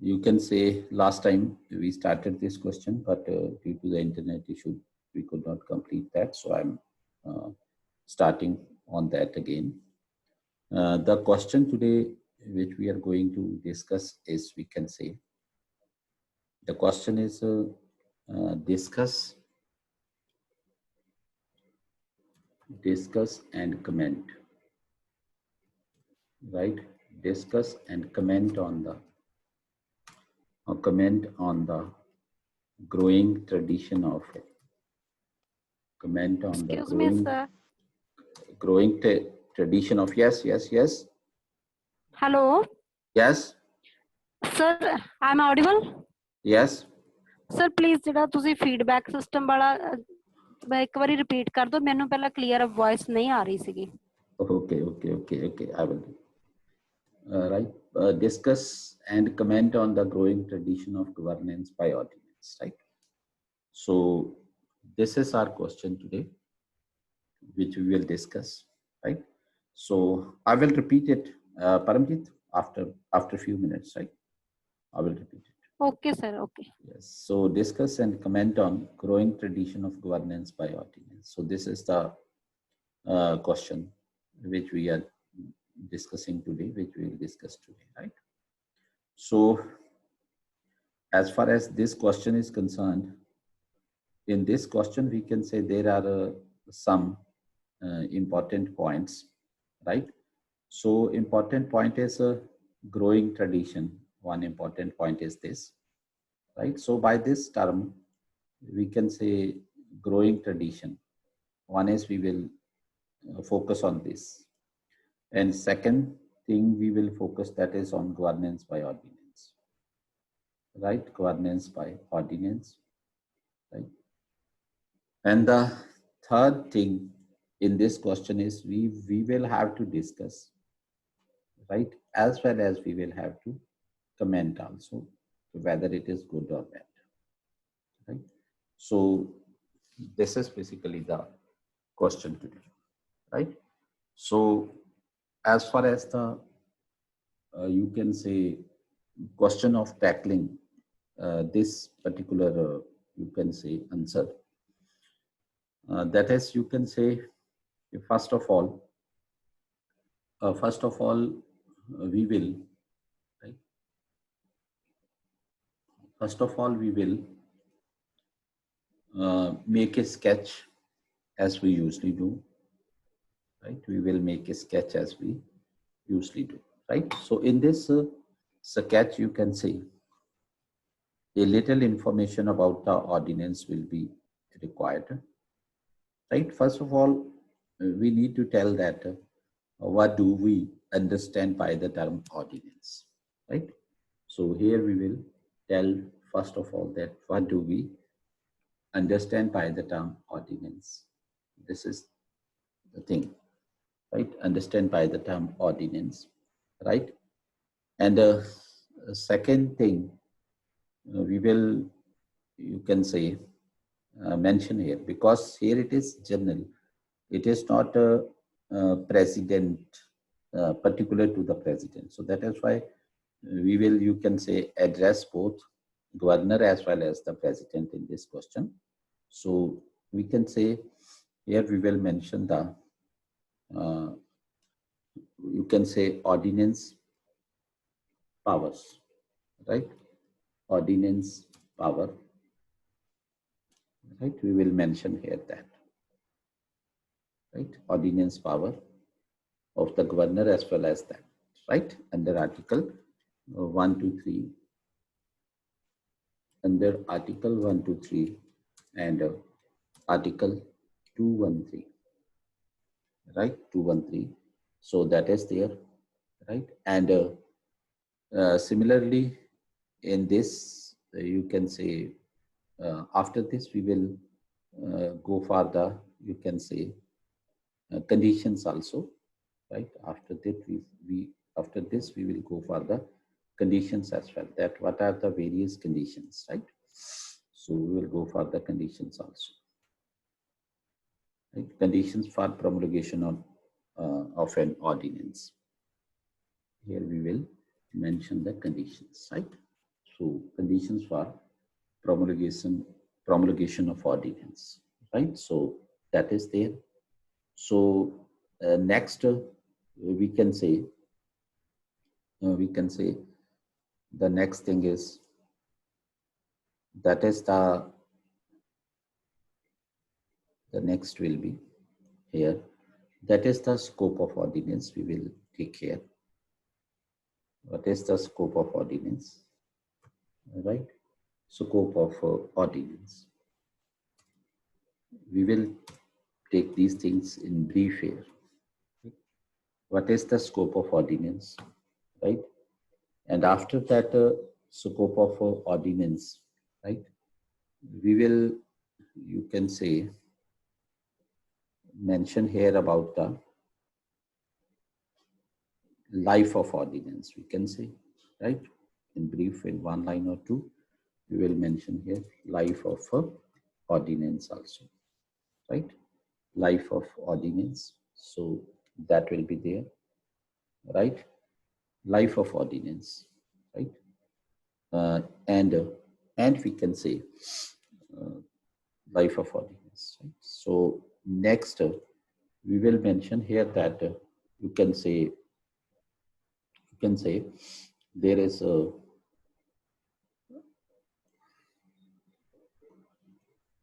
you can say last time we started this question, but due to the internet issue, we could not complete that. So I'm starting on that again. The question today, which we are going to discuss, is, we can say, the question is discuss and comment, right? Discuss and comment on the growing tradition of comment on the Excuse me, sir. growing tradition of yes. Hello. Yes. Sir, I'm audible. Yes. Sir, please ਜਿਹੜਾ ਤੁਸੀਂ feedback system ਵਾਲਾ ਮੈਂ ਇੱਕ ਵਾਰੀ repeat ਕਰ ਦਿਓ, ਮੈਨੂੰ ਪਹਿਲਾਂ clear voice ਨਹੀਂ ਆ ਰਹੀ ਸੀਗੀ. Okay. I will do. Right. Discuss and comment on the growing tradition of governance by ordinance. Right. So this is our question today, which we will discuss. Right. So I will repeat it, Paramjit, after a few minutes. Right. I will repeat it. Okay, sir. Okay. Yes. So discuss and comment on growing tradition of governance by ordinance. So this is the question which we are discussing today, which we will discuss today, right? So as far as this question is concerned, in this question we can say there are some important points, right? So important point is a growing tradition. One important point is this, right? So by this term, we can say growing tradition. One is we will focus on this. And second thing we will focus, that is on governance by ordinance, right? Governance by ordinance, right? And the third thing in this question is we will have to discuss, right? As well as we will have to comment also whether it is good or bad, right? So this is basically the question today, right? So as far as the you can say question of tackling this particular you can say answer, that is, you can say, first of all we will, right? First of all we will make a sketch as we usually do, right? We will make a sketch as we usually do, right? So in this sketch, you can see a little information about the ordinance will be required, right? First of all, we need to tell that what do we understand by the term ordinance, right? So here we will tell first of all that what do we understand by the term ordinance. This is the thing, right? Understand by the term ordinance, right? And second thing we will, you can say, mention here, because here it is general, it is not a president particular to the president. So that is why we will, you can say, address both governor as well as the president in this question. So we can say here we will mention the you can say ordinance powers, right? Ordinance power, right? We will mention here that, right? Ordinance power of the governor as well as that, right? Under Article 123, under Article 123 and Article 213, right? 213. So that is there, right? And similarly, in this, you can say, after this, we will go for the, you can say, conditions also, right? After that, after this, we will go for the conditions as well. That what are the various conditions, right? So we will go for the conditions also, right? Conditions for promulgation of an ordinance. Here we will mention the conditions, right? So conditions for promulgation of ordinance, right? So that is there. So next we can say the next thing is that is the next will be here, that is the scope of ordinance. We will take here. What is the scope of ordinance? Right? Scope of ordinance. We will take these things in brief here. What is the scope of ordinance? Right? And after that scope of ordinance, right? We will, you can say, mention here about the life of ordinance, we can say, right? In brief, in one line or two, we will mention here life of ordinance also, right? Life of ordinance. So that will be there, right? Life of ordinance, right? And we can say life of ordinance, right? So next, we will mention here that you can say there is a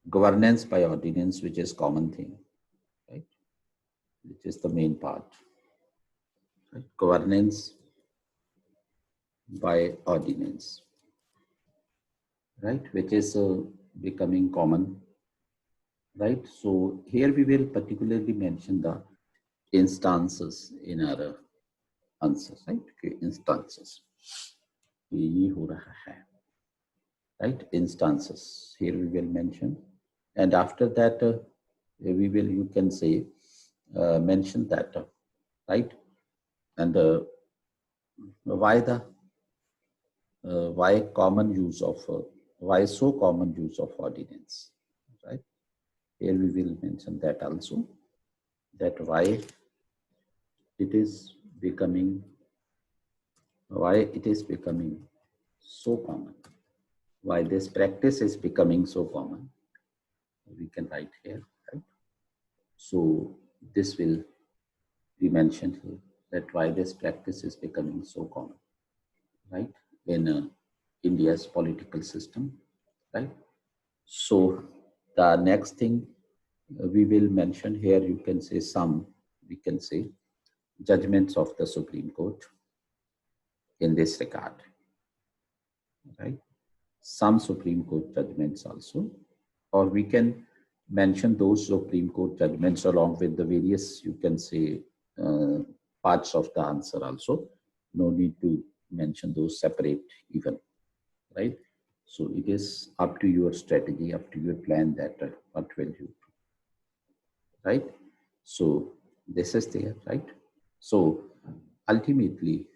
governance by ordinance, which is common thing, right? Which is the main part, right? Governance by ordinance, right? Which is becoming common, right? So here we will particularly mention the instances in our answer, right? Okay, instances. ये हो रहा है, right? Instances here we will mention, and after that we will, you can say, mention that, right? And why the why common use of why so common use of ordinance, right? Here we will mention that also, that why it is becoming so common, why this practice is becoming so common, we can write here, right? So this will be mentioned here, that why this practice is becoming so common, right, in India's political system, right? So the next thing we will mention here, you can say we can say judgments of the Supreme Court in this regard, right? Some Supreme Court judgments also, or we can mention those Supreme Court judgments along with the various, you can say, parts of the answer also. No need to mention those separate even, right? So it is up to your strategy, up to your plan, that what will you do, right? So this is there, right? So ultimately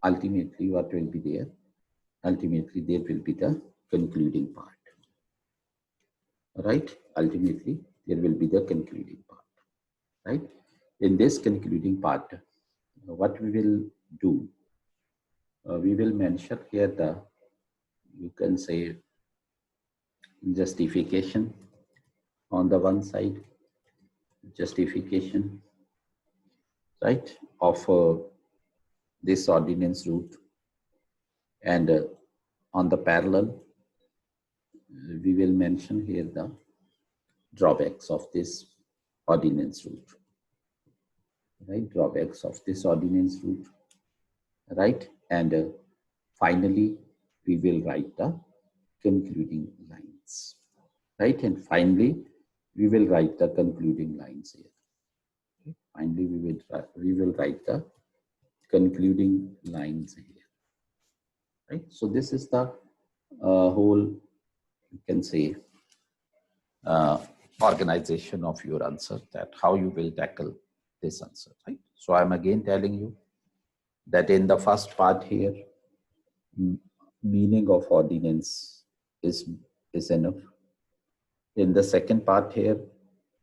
what will be there? Ultimately there will be the concluding part, right? Ultimately there will be the concluding part, right? In this concluding part, what we will do, we will mention here the, you can say, justification on the one side, justification, right, of this ordinance route, and on the parallel we will mention here the drawbacks of this ordinance route, right? Drawbacks of this ordinance route, right? And finally we will write the concluding lines, right? And finally we will write the concluding lines here. Okay? Finally we will write the concluding lines here, right? So this is the whole, you can say, organization of your answer, that how you will tackle this answer, right? So I'm again telling you that in the first part here, meaning of ordinance is enough. In the second part here,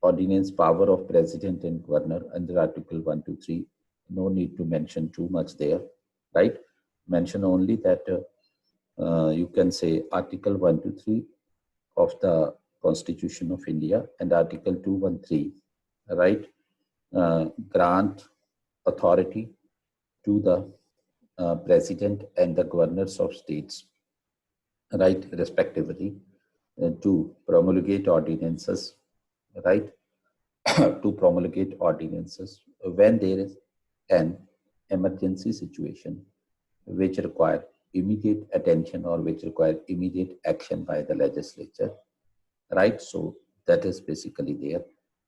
ordinance power of president and governor under Article 123, no need to mention too much there, right? Mention only that you can say Article 123 of the Constitution of India and Article 213, right, grant authority to the president and the governors of states, right, respectively, to promulgate ordinances, right, to promulgate ordinances when there is an emergency situation which require immediate attention or which require immediate action by the legislature, right? So that is basically there,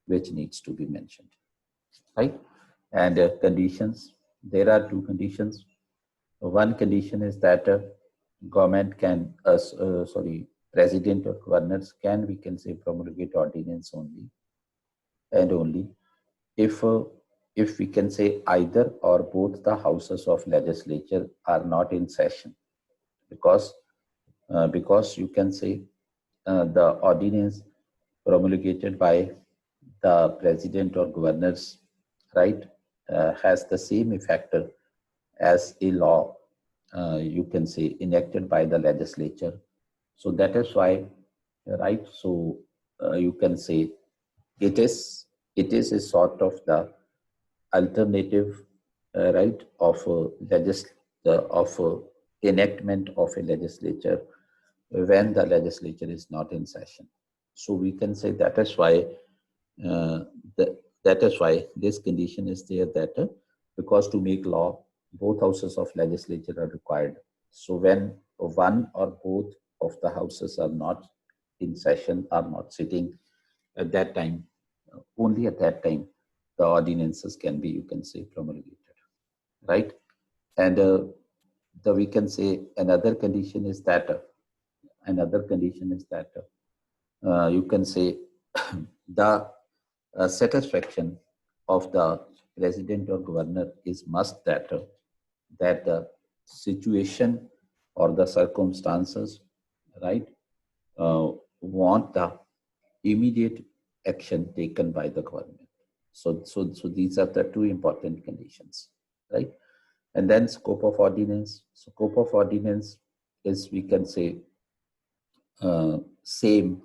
which needs to be mentioned, right? And conditions, there are two conditions. One condition is that government can, president or governors can, we can say, promulgate ordinance only and only if we can say either or both the houses of legislature are not in session, because you can say the ordinance promulgated by the president or governors, right, has the same effect as a law, you can say, enacted by the legislature. So that is why, right, so you can say it is a sort of the alternative, right, of enactment of a legislature when the legislature is not in session. So we can say that is why uh, that is why this condition is there, that because to make law both houses of legislature are required. So when one or both of the houses are not in session, are not sitting at that time, only at that time the ordinances can be, you can say, promulgated, right? And the we can say another condition is that you can say the satisfaction of the president or governor is must that that the situation or the circumstances, right, want the immediate action taken by the government. So these are the two important conditions, right? And then scope of ordinance. Scope of ordinance is, we can say, same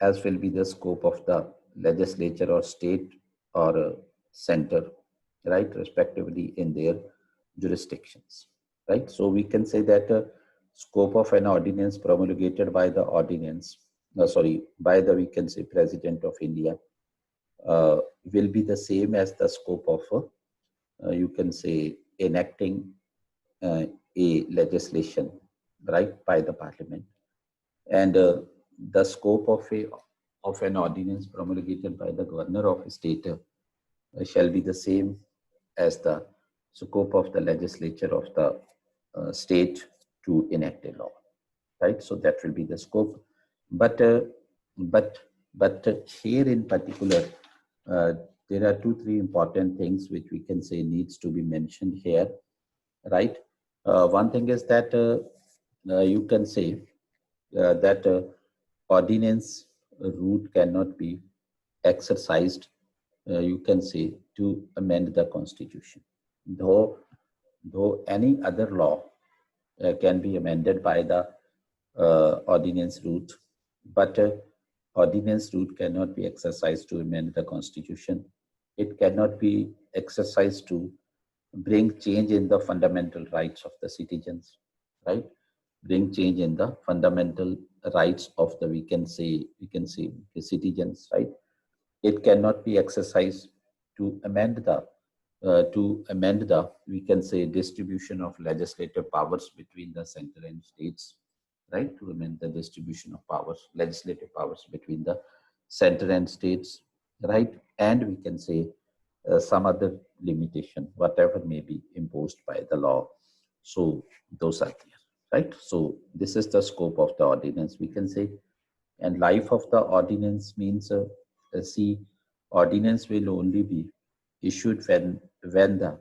as will be the scope of the legislature or state or center, right, respectively in their jurisdictions, right? So we can say that scope of an ordinance promulgated by the by the, we can say, President of India will be the same as the scope of, you can say, enacting a legislation, right, by the parliament. And the scope of an ordinance promulgated by the governor of a state shall be the same as the scope of the legislature of the state to enact a law, right? So that will be the scope. But but here in particular, uh, there are 2-3 important things which we can say needs to be mentioned here, right? One thing is that you can say that ordinance route cannot be exercised, you can say, to amend the constitution, though any other law can be amended by the ordinance route, but ordinance route cannot be exercised to amend the constitution. It cannot be exercised to bring change in the fundamental rights of the citizens, right? Bring change in the fundamental rights of the, we can say the citizens, right? It cannot be exercised to amend the we can say distribution of legislative powers between the center and states, right? To amend the distribution of powers, legislative powers between the center and states, right? And we can say some other limitation, whatever may be imposed by the law. So those are there, right? So this is the scope of the ordinance, we can say. And life of the ordinance means, see, ordinance will only be issued when the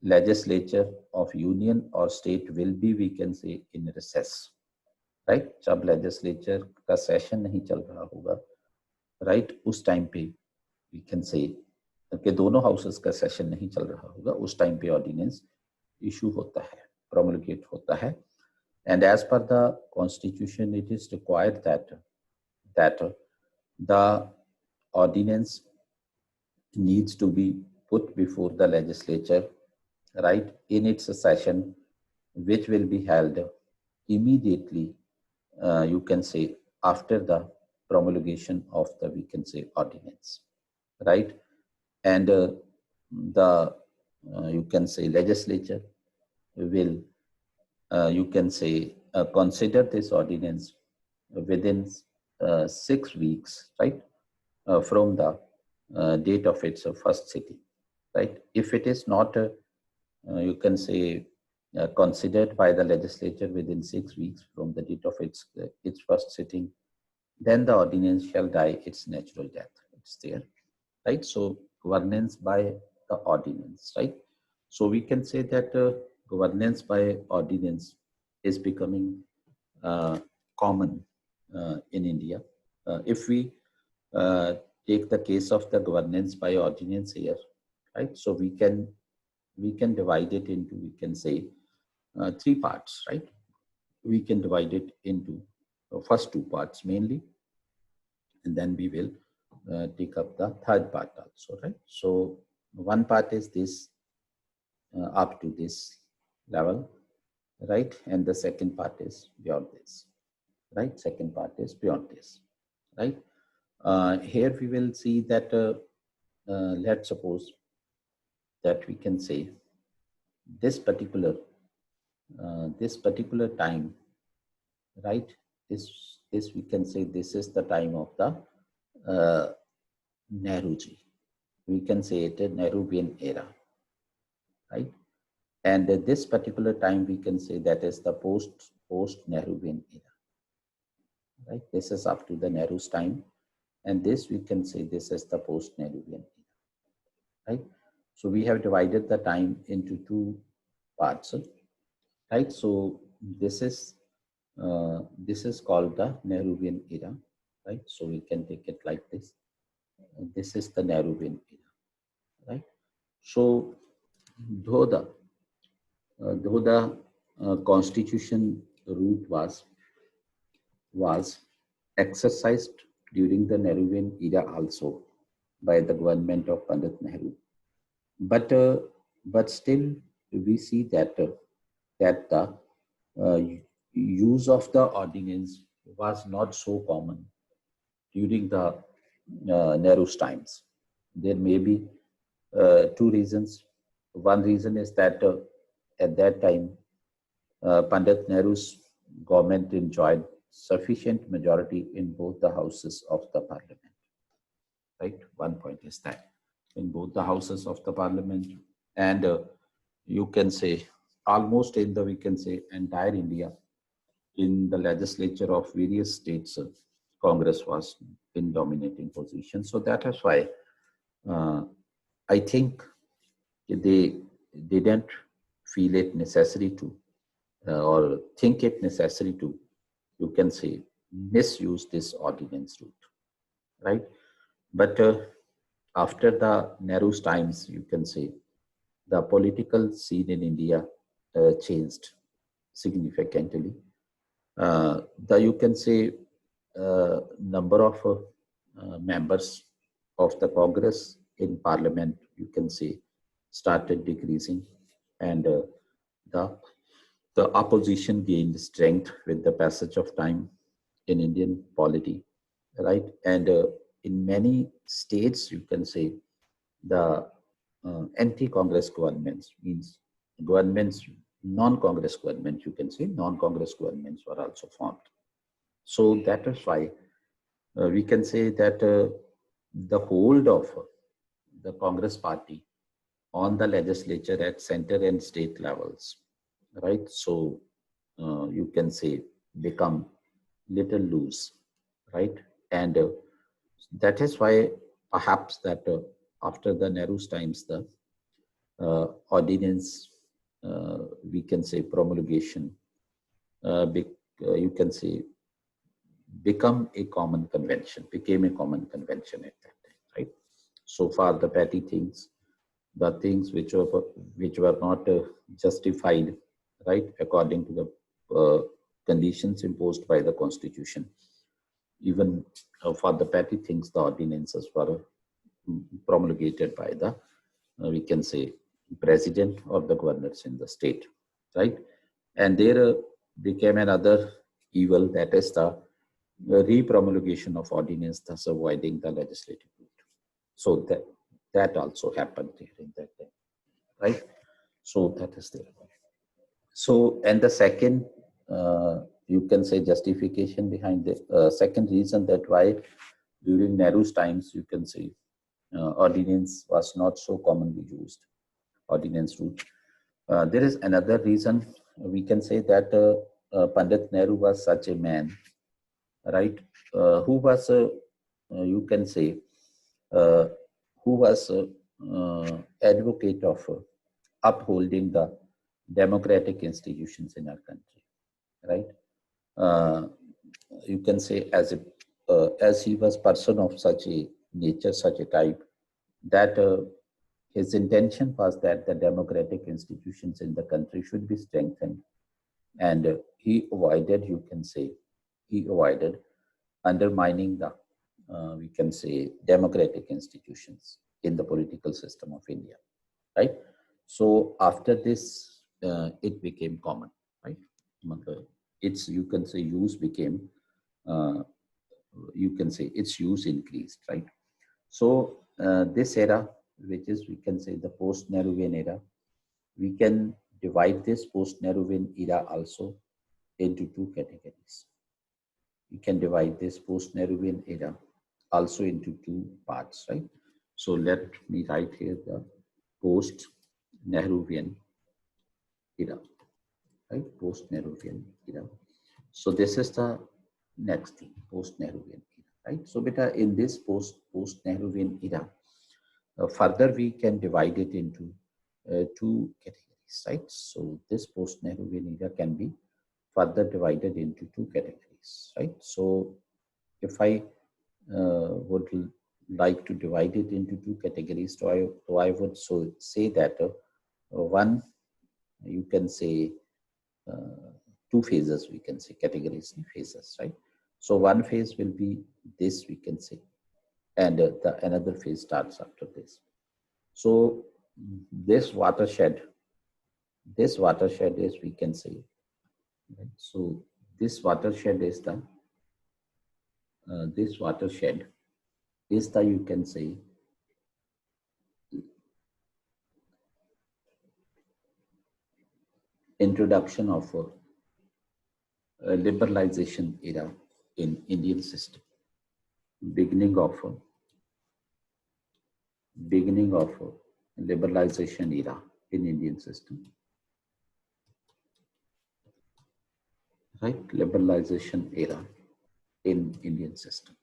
legislature of union or state will be, we can say, in recess, right? जब legislature का session नहीं चल रहा होगा, right, उस time पे we can say कि दोनों houses का session नहीं चल रहा होगा, उस time पे ordinance issue होता है, promulgate होता है, And as per the constitution, it is required that the ordinance needs to be put before the legislature, right, in its session, which will be held immediately, you can say, after the promulgation of the, we can say, ordinance, right? And the, you can say, legislature will, you can say, consider this ordinance within 6 weeks, right, from the date of its first sitting, right? If it is not, you can say, considered by the legislature within 6 weeks from the date of its first sitting, then the ordinance shall die its natural death. It's there, right? So governance by the ordinance, right? So we can say that governance by ordinance is becoming common in India. If we take the case of the governance by ordinance here, right? So we can divide it into, we can say, 3 parts, right? We can divide it into the first 2 parts mainly, and then we will take up the third part also, right? So one part is this up to this level, right? And the second part is beyond this, right? Second part is beyond this, right? Here we will see that, let's suppose that we can say this particular time, right? This we can say this is the time of the Nehruji. We can say it a Naruvian era, right? And this particular time we can say that is the post Naruvian era, right? This is up to the Nehru's time, and this we can say this is the post Naruvian era, right? So we have divided the time into 2 parts, right? So this is called the Naruvian era, right? So we can take it like this. This is the Naruvian era, right? So though the constitution route was exercised during the Naruvian era also by the government of Pandit Nehru, but still we see that the uh, use of the ordinance was not so common during the Nehru's times. There may be 2 reasons. One reason is that at that time, Pandit Nehru's government enjoyed sufficient majority in both the houses of the parliament. Right? One point is that in both the houses of the parliament, and you can say almost in the, we can say, entire India, in the legislature of various states, Congress was in dominating position. So that is why I think they didn't feel it necessary to or think it necessary to, you can say, misuse this ordinance route, right? But after the Nehru's times, you can say, the political scene in India changed significantly. You can say, number of members of the Congress in Parliament, you can say, started decreasing, and the opposition gained strength with the passage of time in Indian polity, right? And in many states, you can say, the anti-Congress governments, means governments, non-Congress governments, you can say, non-Congress governments were also formed. So that is why we can say that the hold of the Congress party on the legislature at center and state levels, right? So you can say become little loose, right? And that is why perhaps that after the Nehru's times, the ordinance, we can say, promulgation, you can say, became a common convention at that time, right? So far, the petty things, the things which were not justified, right, according to the conditions imposed by the constitution. Even for the petty things, the ordinances were promulgated by the, we can say, president or the governors in the state, right? And there became another evil, that is the re-promulgation of ordinance, thus avoiding the legislative route. So that also happened during that time, right? So that is there. So, and the second, you can say, justification behind the second reason that why during Nehru's times, you can say, ordinance was not so commonly used, ordinance route. There is another reason. We can say that Pandit Nehru was such a man, right, who was, you can say, who was advocate of upholding the democratic institutions in our country, right? You can say as he was person of such a nature, such a type, that his intention was that the democratic institutions in the country should be strengthened, and he avoided, you can say, he avoided undermining the, we can say, democratic institutions in the political system of India, right? So after this, it became common, right? Its, you can say, use became, you can say, its use increased, right? So this era, which is, we can say, the post-Nehruvian era, we can divide this post-Nehruvian era also into two categories. We can divide this post-Nehruvian era also into two parts, right? So let me write here the post-Nehruvian era, right? Post-Nehruvian era. So this is the next thing, post-Nehruvian era, right? So beta, in this post-Nehruvian era, further we can divide it into two categories, right? So this post-Nehruvian era can be further divided into two categories, right? So if I would like to divide it into two categories, so I would say that one, you can say, two phases, we can say, categories and phases, right? So one phase will be this, we can say, and the another phase starts after this. So this watershed is, we can say, right? So this watershed is the you can say, introduction of a liberalization era in Indian system, beginning of liberalization era in Indian system, right? Liberalization era in Indian system,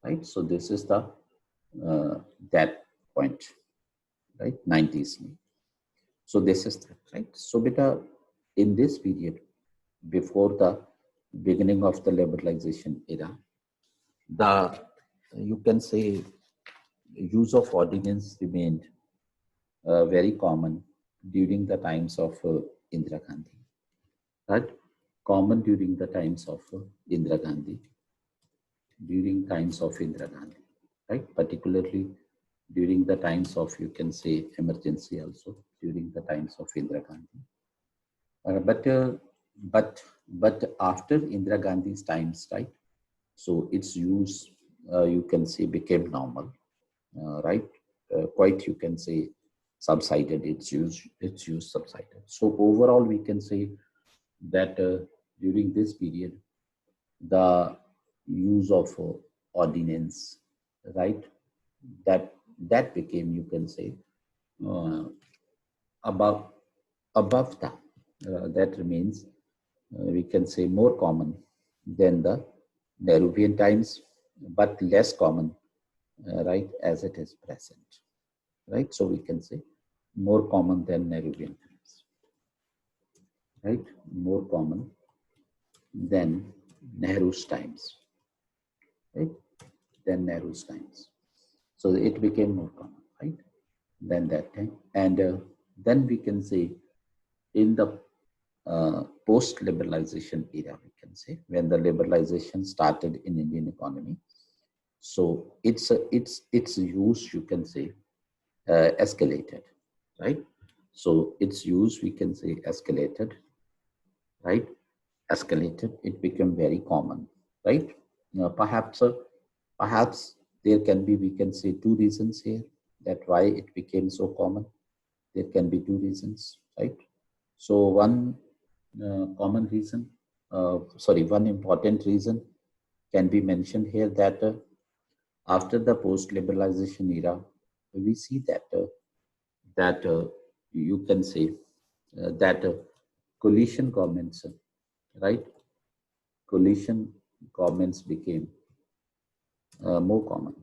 right? So this is the that point, right? 90s. So this is that, right? So beta, in this period, before the beginning of the liberalization era, the, you can say, use of ordinance remained very common during the times of Indira Gandhi, right? Common during the times of Indira Gandhi, right? Particularly during the times of, you can say, emergency, also during the times of Indira Gandhi. But after Indira Gandhi's times, right? So its use, you can say, became normal, right? Quite, you can say, subsided. Its use subsided. So overall, we can say that during this period, the use of ordinance, right? That became, you can say, above the that remains, we can say, more common than the Nehruvian times, but less common, right, as it is present, right? So we can say more common than Nehruvian times, right? More common than Nehru's times, right? Than Nehru's times. So it became more common, right, than that time. And then we can say in the post-liberalization era, we can say, when the liberalization started in Indian economy. So its use, you can say, escalated, right? So its use, we can say, escalated, right? Escalated. It became very common, right? Perhaps there can be, we can say, two reasons here that why it became so common. There can be two reasons, right? So one common reason, one important reason can be mentioned here that after the post-liberalization era, we see that you can say that coalition governments, right? Coalition governments became more common,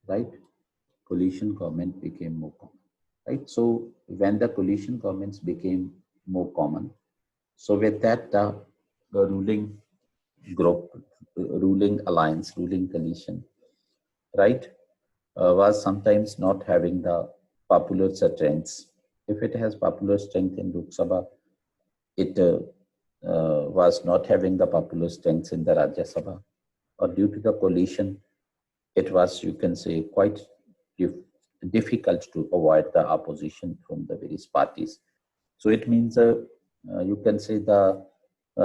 right? Coalition government became more common, right? So when the coalition governments became more common, so with that the ruling group, ruling alliance, ruling coalition, right, was sometimes not having the popular strengths. If it has popular strength in Lok Sabha, it was not having the popular strengths in the Rajya Sabha, or due to the coalition, it was, you can say, quite difficult to avoid the opposition from the various parties. So it means, you can say, the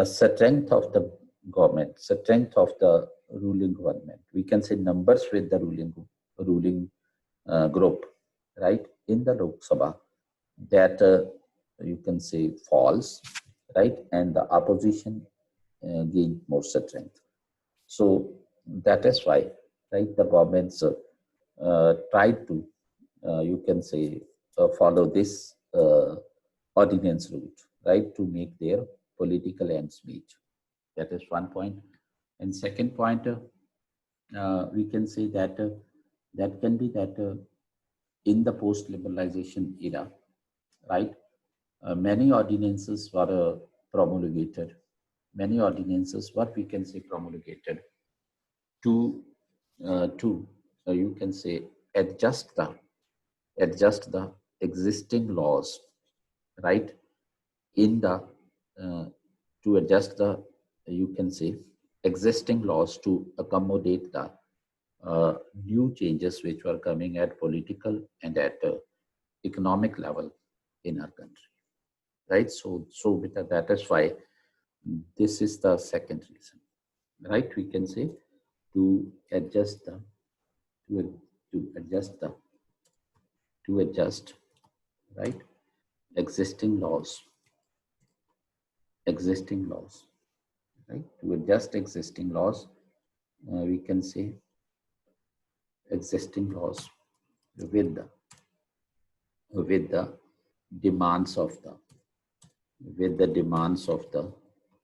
strength of the government, strength of the ruling government, we can say numbers with the ruling group, right, in the Lok Sabha, that you can say falls, right, and the opposition gain more strength. So that is why, right, the governments tried to, you can say, follow this ordinance route, right, to make their political ends meet. That is one point. And second point, we can say that that can be that in the post-liberalization era, right, many ordinances were promulgated. Many ordinances, what we can say, promulgated to you can say adjust the existing laws, right, in the to adjust the, you can say, existing laws to accommodate the new changes which were coming at political and at economic level in our country, right? So that is why this is the second reason, right? We can say to adjust the to adjust the to adjust, right, existing laws, right, to adjust existing laws, we can say existing laws with the demands of the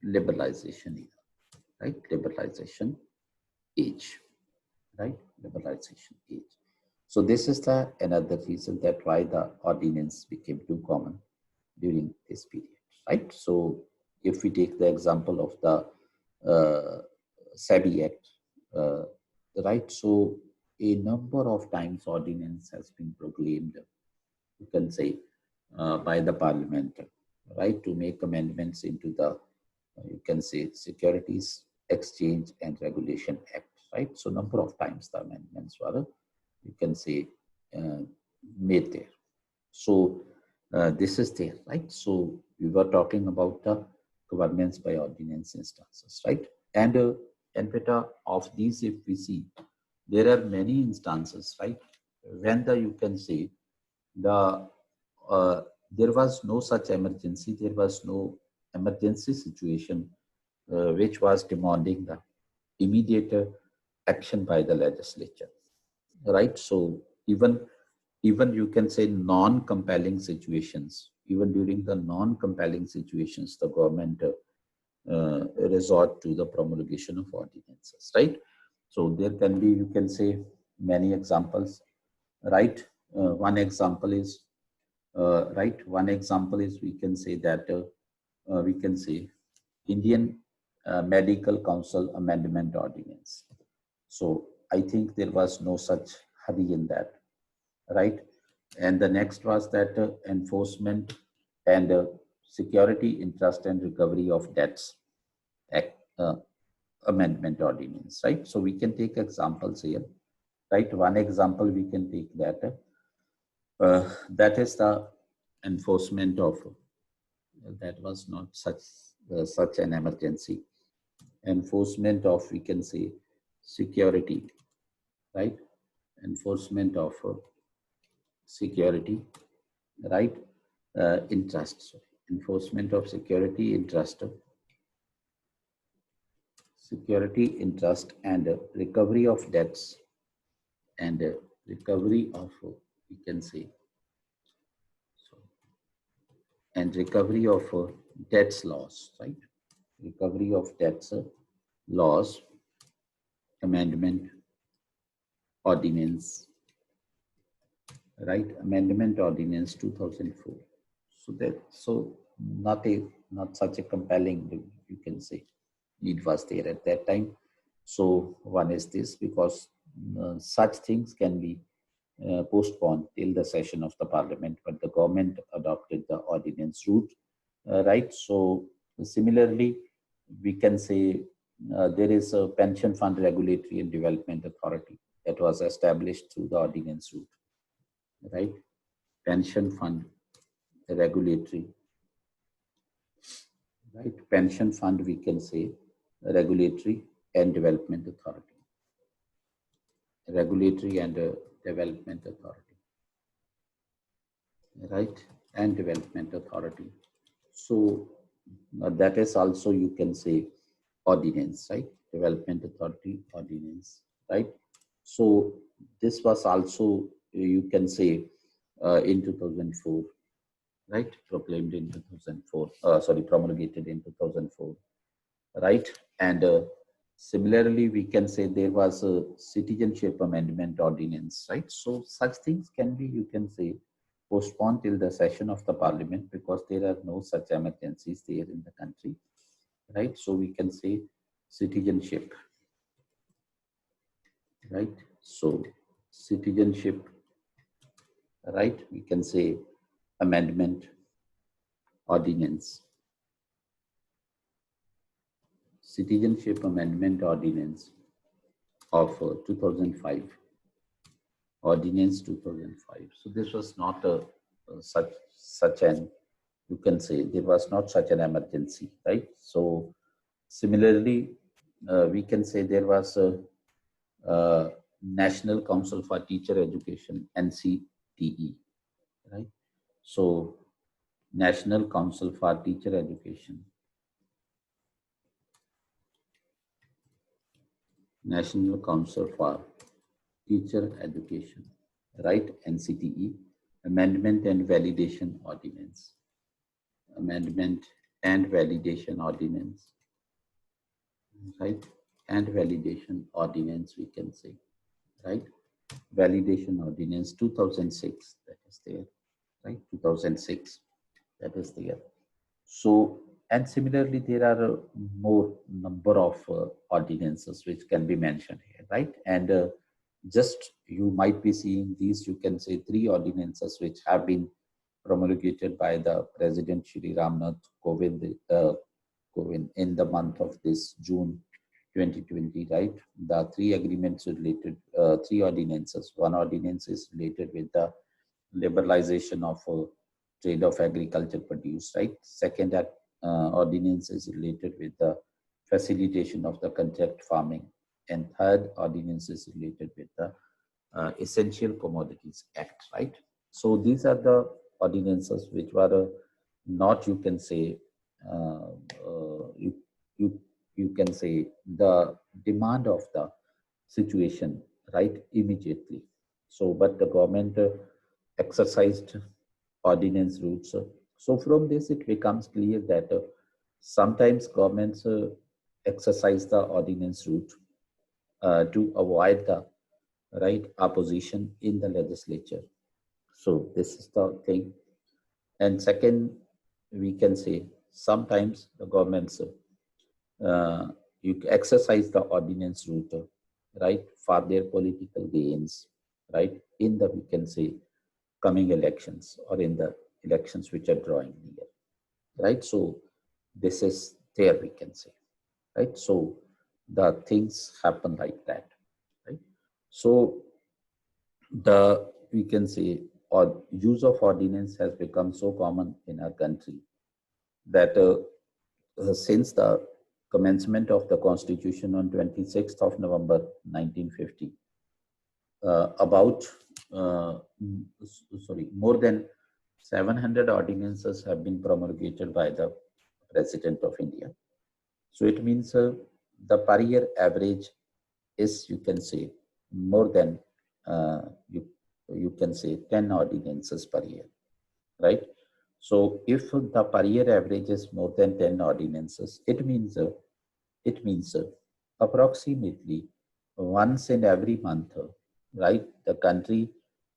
liberalization era, right, liberalization age, right, liberalization age. So this is the another reason that why the ordinance became too common during this period, right? So if we take the example of the SEBI Act, uh, right? So a number of times ordinance has been proclaimed, you can say, by the parliament, right, to make amendments into the, you can say, Securities Exchange and Regulation Act, right? So number of times the amendments were, you can say, uh, made there. So this is there, right? So we were talking about the governance by ordinance instances, right? And better of these, if we see, there are many instances, right, when the, you can say, the there was no such emergency, there was no emergency situation which was demanding the immediate action by the legislature, right? So even you can say non-compelling situations, even during the non-compelling situations, the government resort to the promulgation of ordinances, right? So there can be, you can say, many examples, right? One example is, right, one example is, we can say that we can say Indian Medical Council Amendment Ordinance. So I think there was no such hurry in that, right? And the next was that enforcement and Security, Interest and Recovery of Debts Act, Amendment Ordinance, right? So we can take examples here, right? One example we can take that is the enforcement of, that was not such an emergency. Enforcement of, we can say, security, right? Enforcement of security, right? Interest, sorry. Enforcement of security, interest, and recovery of debts, and recovery of, we can say, and recovery of debts laws, right? Recovery of debts laws, amendment ordinance, right? Amendment ordinance 2004. So not such a compelling, you can say, need was there at that time. So one is this, because such things can be postponed till the session of the parliament, but the government adopted the ordinance route, right? So similarly, we can say there is a pension fund regulatory and development authority that was established through the ordinance route, right? Pension fund regulatory, right? Pension fund, we can say, regulatory and development authority, regulatory and development authority, right? And development authority. So that is also, you can say, ordinance, right? Development authority ordinance, right? So this was also, you can say, in 2004, right? Proclaimed in 2004, promulgated in 2004, right? And similarly, we can say there was a citizenship amendment ordinance, right? So such things can be, you can say, postponed till the session of the parliament, because there are no such emergencies there in the country, right? So we can say citizenship, right? So citizenship, right? We can say amendment ordinance, citizenship amendment ordinance of 2005, ordinance 2005. So this was not such an, you can say, there was not such an emergency, right? So similarly, we can say there was a National Council for Teacher Education, NCTE, right? So National Council for Teacher Education, National Council for Teacher Education, right? NCTE, Amendment and Validation Ordinance, Amendment and Validation Ordinance, right? And Validation Ordinance, we can say, right? Validation Ordinance 2006, that is there, right? 2006, that is there. So, and similarly, there are more number of ordinances which can be mentioned here, right? And just you might be seeing these, you can say, 3 ordinances which have been promulgated by the President Shri Ramnath Kovind, in the month of this June 2020, right? The 3 agreements related, 3 ordinances. One ordinance is related with the liberalization of trade of agriculture produce, right? Second, ordinance is related with the facilitation of the contract farming. And third ordinance is related with the Essential Commodities Act, right? So these are the ordinances which were not, you can say, you can say, the demand of the situation, right, immediately. So, but the government exercised ordinance routes. So from this, it becomes clear that sometimes governments exercise the ordinance route to avoid the right opposition in the legislature. So this is the thing. And second, we can say sometimes the governments you exercise the ordinance route, right, for their political gains, right, in the, we can say, coming elections or in the elections which are drawing near, right? So this is there, we can say, right? So the things happen like that, right? So the, we can say, or use of ordinance has become so common in our country that since the commencement of the constitution on 26th of November 1950, about more than 700 ordinances have been promulgated by the President of India. So it means the per year average is, you can say, more than uh, you, you can say 10 ordinances per year, right? So if the per year average is more than 10 ordinances, it means approximately once in every month, right, the country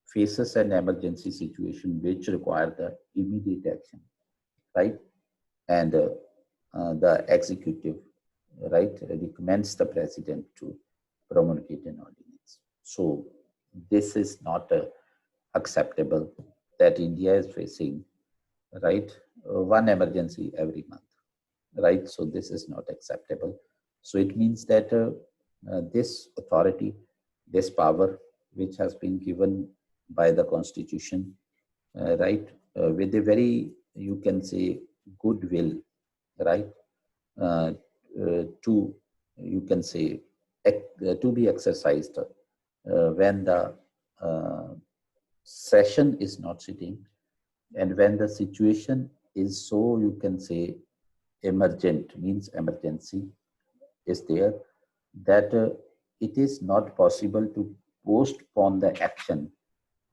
faces an emergency situation which require the immediate action, right? And the executive, right, recommends the president to promulgate an ordinance. So this is not acceptable that India is facing, right, one emergency every month, right? So this is not acceptable. So it means that this authority, this power, which has been given by the constitution, right, with a very, you can say, goodwill, right, uh, to, you can say, to be exercised when the uh, session is not sitting, and when the situation is so, you can say, emergent, means emergency is there, that it is not possible to postpone the action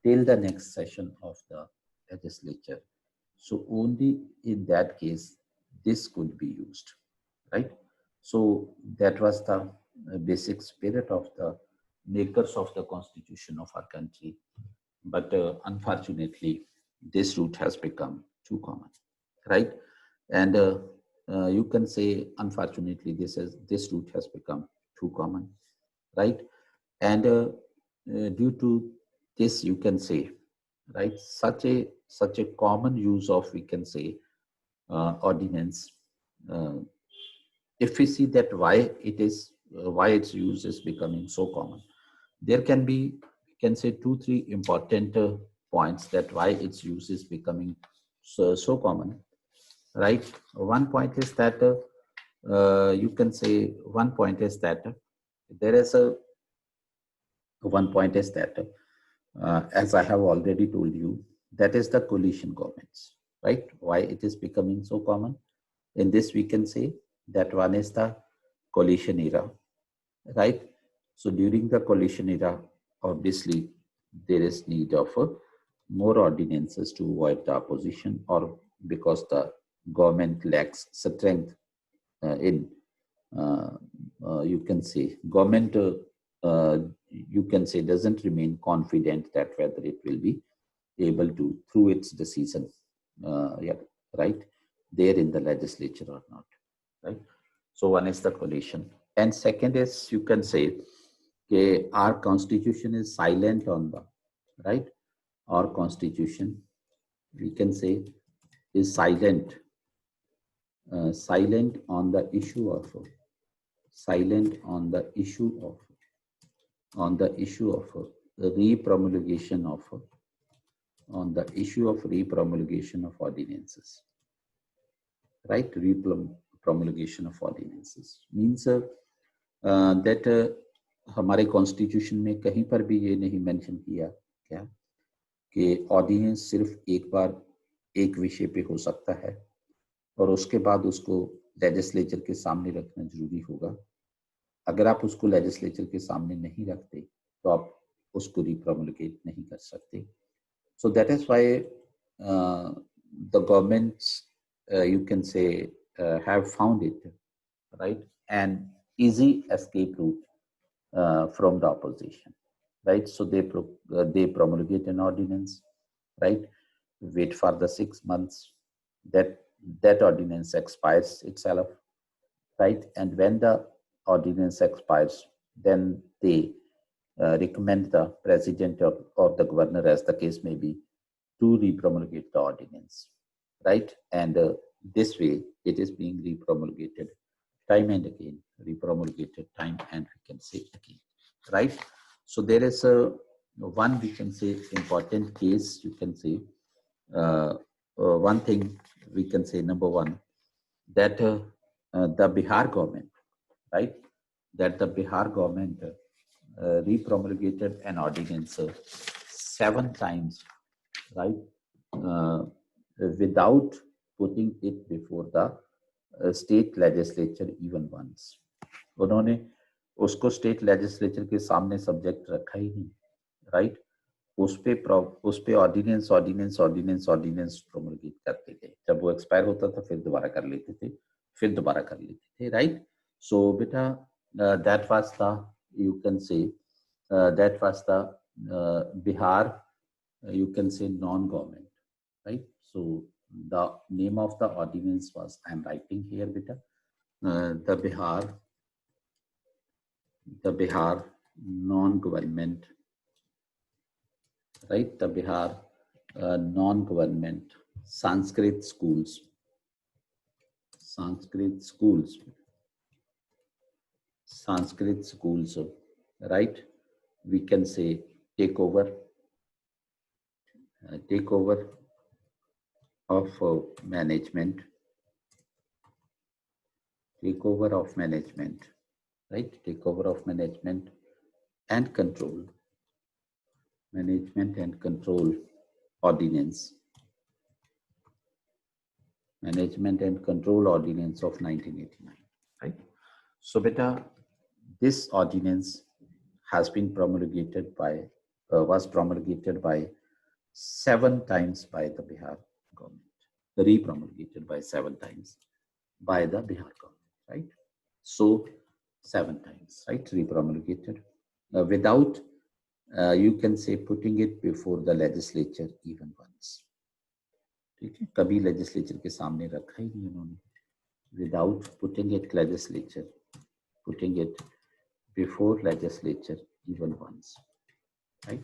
till the next session of the legislature. So only in that case, this could be used, right? So that was the basic spirit of the makers of the constitution of our country. But unfortunately, this route has become too common, right? And you can say, unfortunately, this route has become too common, right? And due to this, you can say, right, such a common use of, we can say, ordinance. Uh, if we see that why its use is becoming so common, there can be, we can say, two, three important points that why its use is becoming so common, right? One point is that you can say, one point is that there is a one point is that as I have already told you, that is the coalition governments, right? Why it is becoming so common? In this, we can say that one is the coalition era, right? So during the coalition era, obviously, there is need of more ordinances to avoid the opposition, or because the government lacks strength in, uh, you can say, government, you can say, doesn't remain confident that whether it will be able to, through its decision, yeah, right, there in the legislature or not, right? So one is the coalition, and second is, you can say, okay, our constitution is silent on the, right, our constitution, we can say, is silent on the issue of silent on the issue of repromulgation of on the issue of repromulgation of ordinances, right? Repromulgation of ordinances means that हमारे constitution में कहीं पर भी ये नहीं mention किया क्या कि ऑर्डिनेंस सिर्फ एक बार एक विषय पे हो सकता है और उसके बाद उसको लेजिस्लेचर के सामने रखना जरूरी होगा। अगर आप उसको लेजिस्लेचर के सामने नहीं रखते तो आप उसको रिप्रोमुलगेट नहीं कर सकते। So that is why the governments, you can say, have found it, right, an easy escape route from the opposition, right? So they promulgate an ordinance, right? Wait for the 6 months that ordinance expires itself, right? And when the ordinance expires, then they recommend the president or the governor, as the case may be, to repromulgate the ordinance, right? And this way it is being repromulgated time and again, repromulgated time and we can say again, right? So there is a one we can say important case, you can say one thing we can say, number one, that the Bihar government, right, that the Bihar government repromulgated an ordinance 7 times, right, without putting it before the state legislature even once. उन्होंने उसको state legislature के सामने subject रखा ही नहीं, right? उस पे ordinance ordinance ordinance ordinance प्रोमulgate करते थे, जब वो एक्सपायर होता था फिर दोबारा कर लेते थे, फिर दोबारा कर लेते थे, राइट? सो बेटा that was the, you can say that was the Bihar, you can say non-government, right? So the name of the ordinance was, I am writing here beta, the Bihar non-government, right? The Bihar non-government Sanskrit schools, right? We can say takeover of management, right? Takeover of management and control, ordinance, management and control ordinance of 1989, right? So beta, this ordinance has been promulgated by, was promulgated by 7 times by the Bihar government, re-promulgated by 7 times by the Bihar government, right? So 7 times, right, re-promulgated without, you can say, putting it before the legislature even once. ठीक है, कभी legislature के सामने रखा ही नहीं उन्होंने, without putting it before legislature even once, right?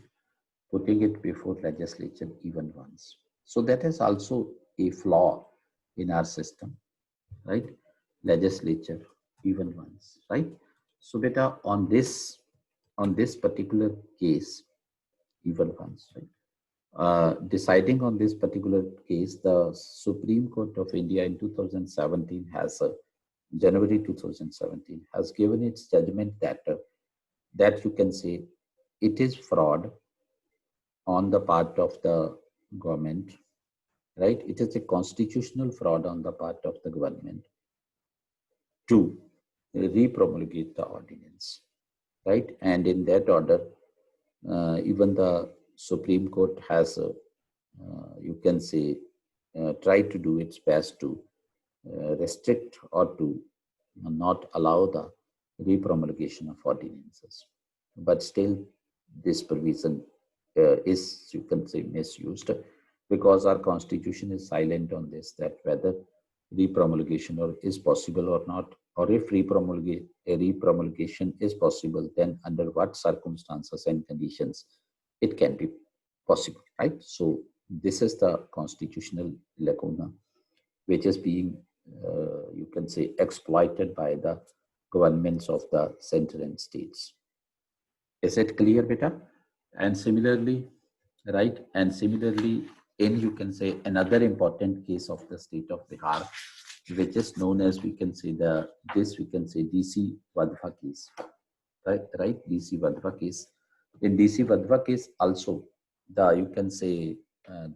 Putting it before legislature even once. So that is also a flaw in our system, right? Legislature even once, right? So beta, on this particular case, even once, right? Deciding on this particular case, the Supreme Court of India in 2017 has, January 2017, has given its judgment that you can say it is fraud on the part of the government, right? It is a constitutional fraud on the part of the government to re-promulgate the ordinance, right? And in that order, even the Supreme Court has, you can say, tried to do its best to restrict or to not allow the re-promulgation of ordinances. But still, this provision is, you can say, misused, because our constitution is silent on this, that whether re-promulgation is possible or not, or if re-promulgation is possible, then under what circumstances and conditions it can be possible, right? So this is the constitutional lacuna which is being, you can say, exploited by the governments of the center and states. Is it clear, beta? And similarly, right? And similarly, in, you can say, another important case of the state of Bihar, which is known as, we can say, we can say DC Vadva case, right? DC Vadva case. In DC Vadva case also, you can say,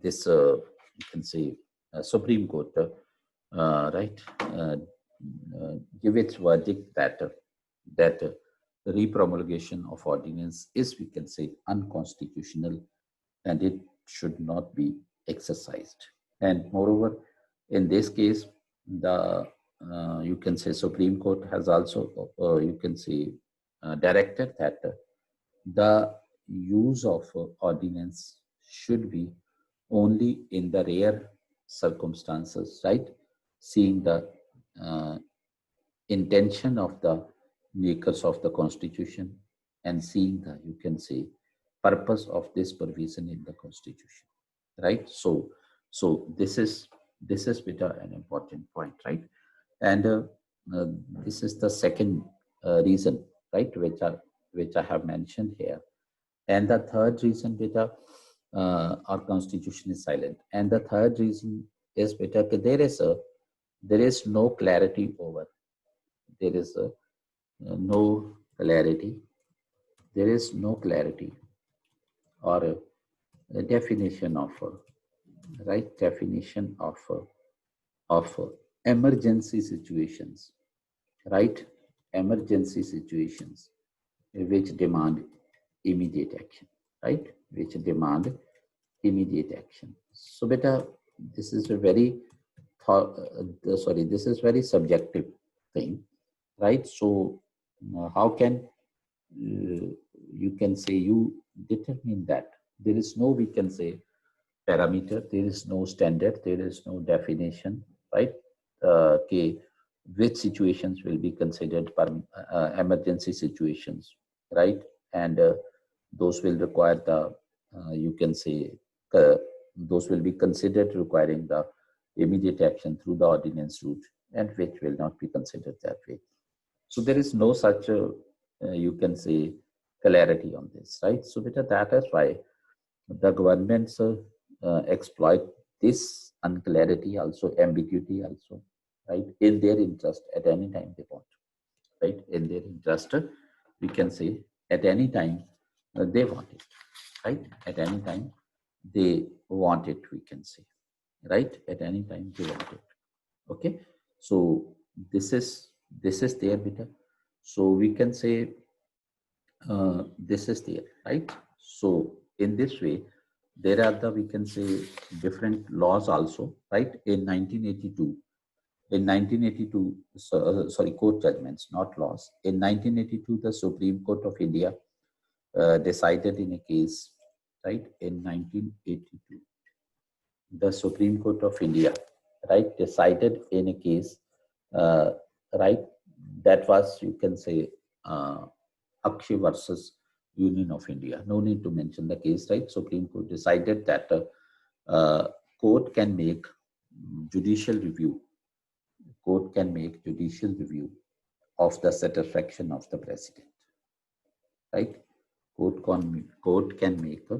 this, you can say, Supreme Court, right, give its verdict that the re-promulgation of ordinance is, we can say, unconstitutional, and it should not be exercised. And moreover, in this case, the you can say Supreme Court has also, you can say, directed that the use of ordinance should be only in the rare circumstances, right? Seeing the intention of the makers of the constitution and seeing the, you can say, purpose of this provision in the constitution, right? So this is This is beta an important point, right? And this is the second reason, right, which I have mentioned here. And the third reason, beta, our constitution is silent. And the third reason is beta, there is no clarity over. There is no clarity. There is no clarity or a definition of right definition of emergency situations, right? Emergency situations which demand immediate action, right? Which demand immediate action. So beta, this is a very this is very subjective thing, right? So how can you can say you determine that? There is no, we can say, parameter, there is no standard, there is no definition, right? Okay, which situations will be considered emergency situations, right? And those will require the, you can say, those will be considered requiring the immediate action through the ordinance route, and which will not be considered that way. So there is no such, you can say, clarity on this, right? So that is why the governments exploit this unclarity, also ambiguity, also, right, in their interest at any time they want, right? In their interest, we can say, at any time they want it, right? At any time they want it, we can say, right? At any time they want it. Okay, so this is there, beta. So we can say this is there, right? So in this way, there are the, we can say, different laws also, right? In 1982, sorry, court judgments, not laws. In 1982, the Supreme Court of India decided in a case, right? In 1982, the Supreme Court of India, right, decided in a case, right, that was, you can say, Akshay versus Union of India. No need to mention the case, right? Supreme Court decided that court can make judicial review. Court can make judicial review of the satisfaction of the president, right? Court can make a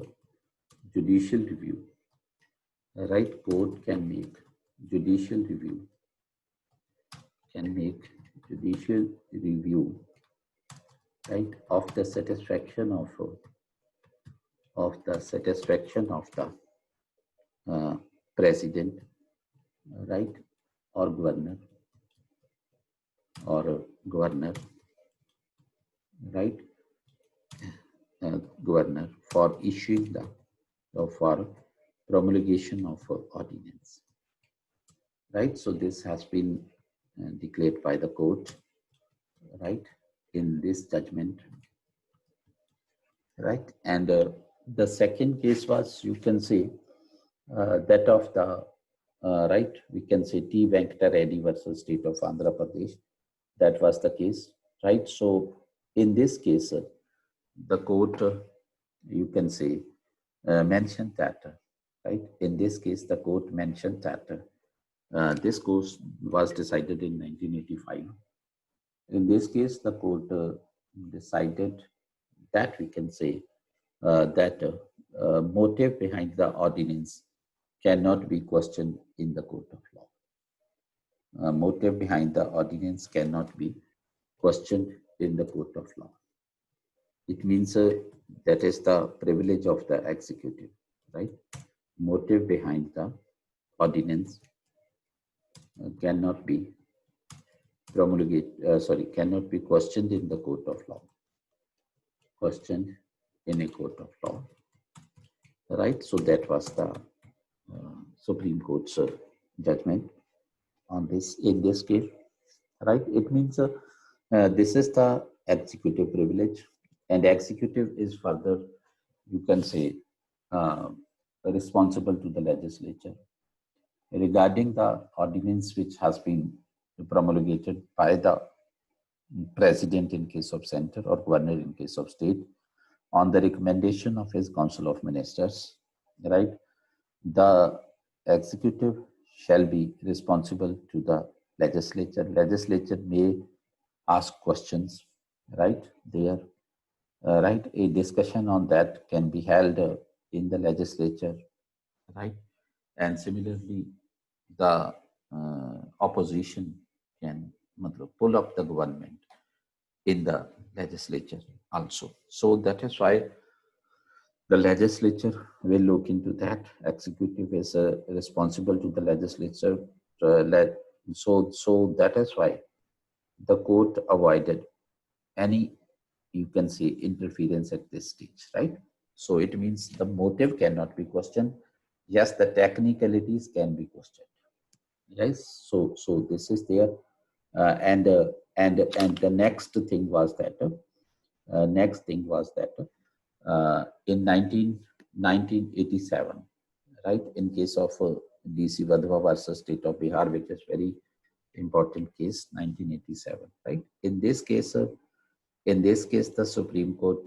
judicial review, right? Court can make judicial review. Can make judicial review, right, of the satisfaction of the president, right, or governor, right, governor, for issuing the for promulgation of ordinance, right? So this has been declared by the court, right, in this judgment, right? And the second case was, you can say, that of the right, we can say T. Venkata Reddy versus State of Andhra Pradesh. That was the case, right? So in this case, the court, you can say, mentioned that, right? In this case, the court mentioned that this case was decided in 1985. In this case, the court decided that, we can say, that motive behind the ordinance cannot be questioned in the court of law. Motive behind the ordinance cannot be questioned in the court of law. It means that is the privilege of the executive, right? Motive behind the ordinance cannot be cannot be questioned in the court of law. Questioned in a court of law, right? So that was the Supreme Court's judgment on this, in this case, right? It means this is the executive privilege, and executive is further, you can say, responsible to the legislature regarding the ordinance which has been promulgated by the president in case of center, or governor in case of state, on the recommendation of his council of ministers, right? The executive shall be responsible to the legislature. Legislature may ask questions, right? There, right? A discussion on that can be held in the legislature, right? And similarly, the opposition can pull up the government in the legislature also. So that is why the legislature will look into that. Executive is responsible to the legislature. So that is why the court avoided any, you can say, interference at this stage, right? So it means the motive cannot be questioned. Yes, the technicalities can be questioned. Yes, so this is there, and the next thing was that in 1987, right? In case of DC Vadhva versus State of Bihar, which is very important case, 1987, right? In this case, the Supreme Court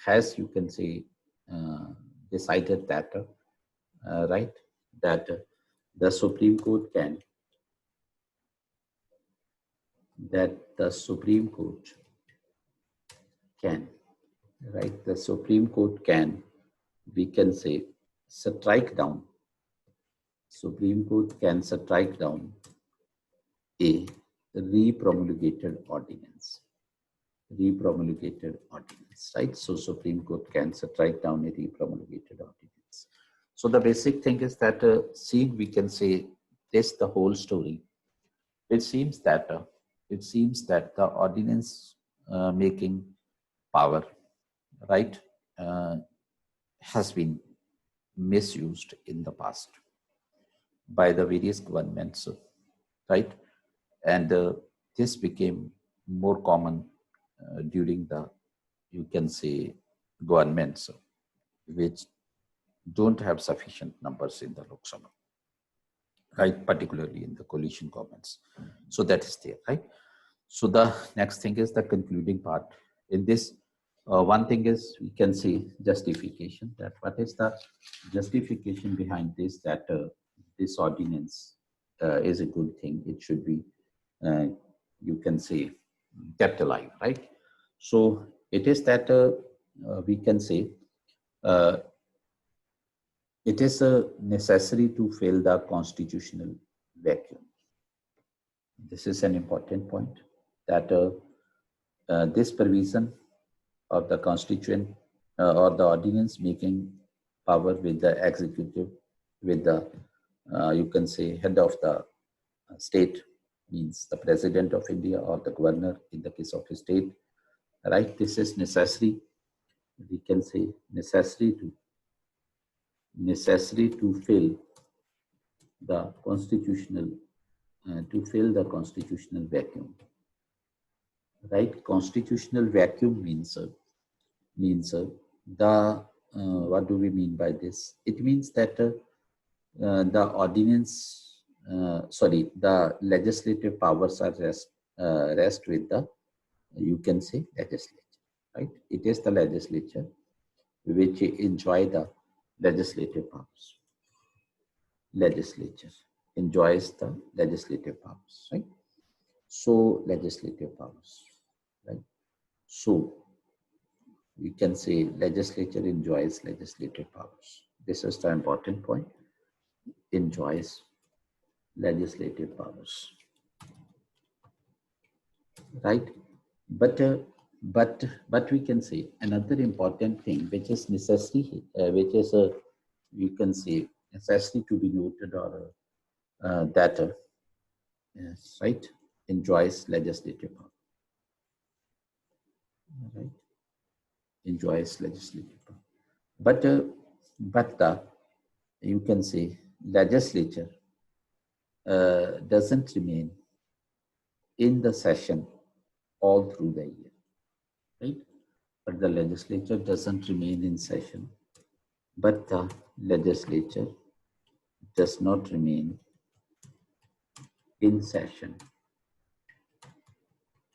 has, you can say, decided that, right, that the Supreme Court can, right, the Supreme Court can, we can say, strike down. Supreme Court can strike down a repromulgated ordinance. Right? So Supreme Court can strike down a repromulgated ordinance. So the basic thing is that, seeing, we can say, this the whole story, it seems that the ordinance making power, right, has been misused in the past by the various governments, right? And this became more common during the, you can say, governments which don't have sufficient numbers in the Lok Sabha, right? Particularly in the coalition governments. So that is there, right? So the next thing is the concluding part. In this, one thing is, we can say, justification. That what is the justification behind this? That this ordinance is a good thing. It should be, you can say, kept alive, right? So it is that we can say it is necessary to fill the constitutional vacuum. This is an important point, that this provision of the constituent or the ordinance making power with the executive, with the, you can say, head of the state, means the president of India or the governor in the case of a state, right? This is necessary, we can say, necessary to fill the constitutional vacuum, right? Constitutional vacuum means the what do we mean by this? It means that the ordinance, the legislative powers are rest with the, you can say, legislature, right? It is the legislature which enjoy the legislative powers. Legislature enjoys the legislative powers, right? So legislative powers, right? So we can say legislature enjoys legislative powers. This is the important point. Enjoys legislative powers, right? But we can say another important thing which is necessary, which is you can say necessary to be noted, or that yes, right, enjoys legislative power, right? Enjoys legislative power, but the, you can say, legislature doesn't remain in the session all through the year, right? But the legislature doesn't remain in session, but the legislature does not remain in session.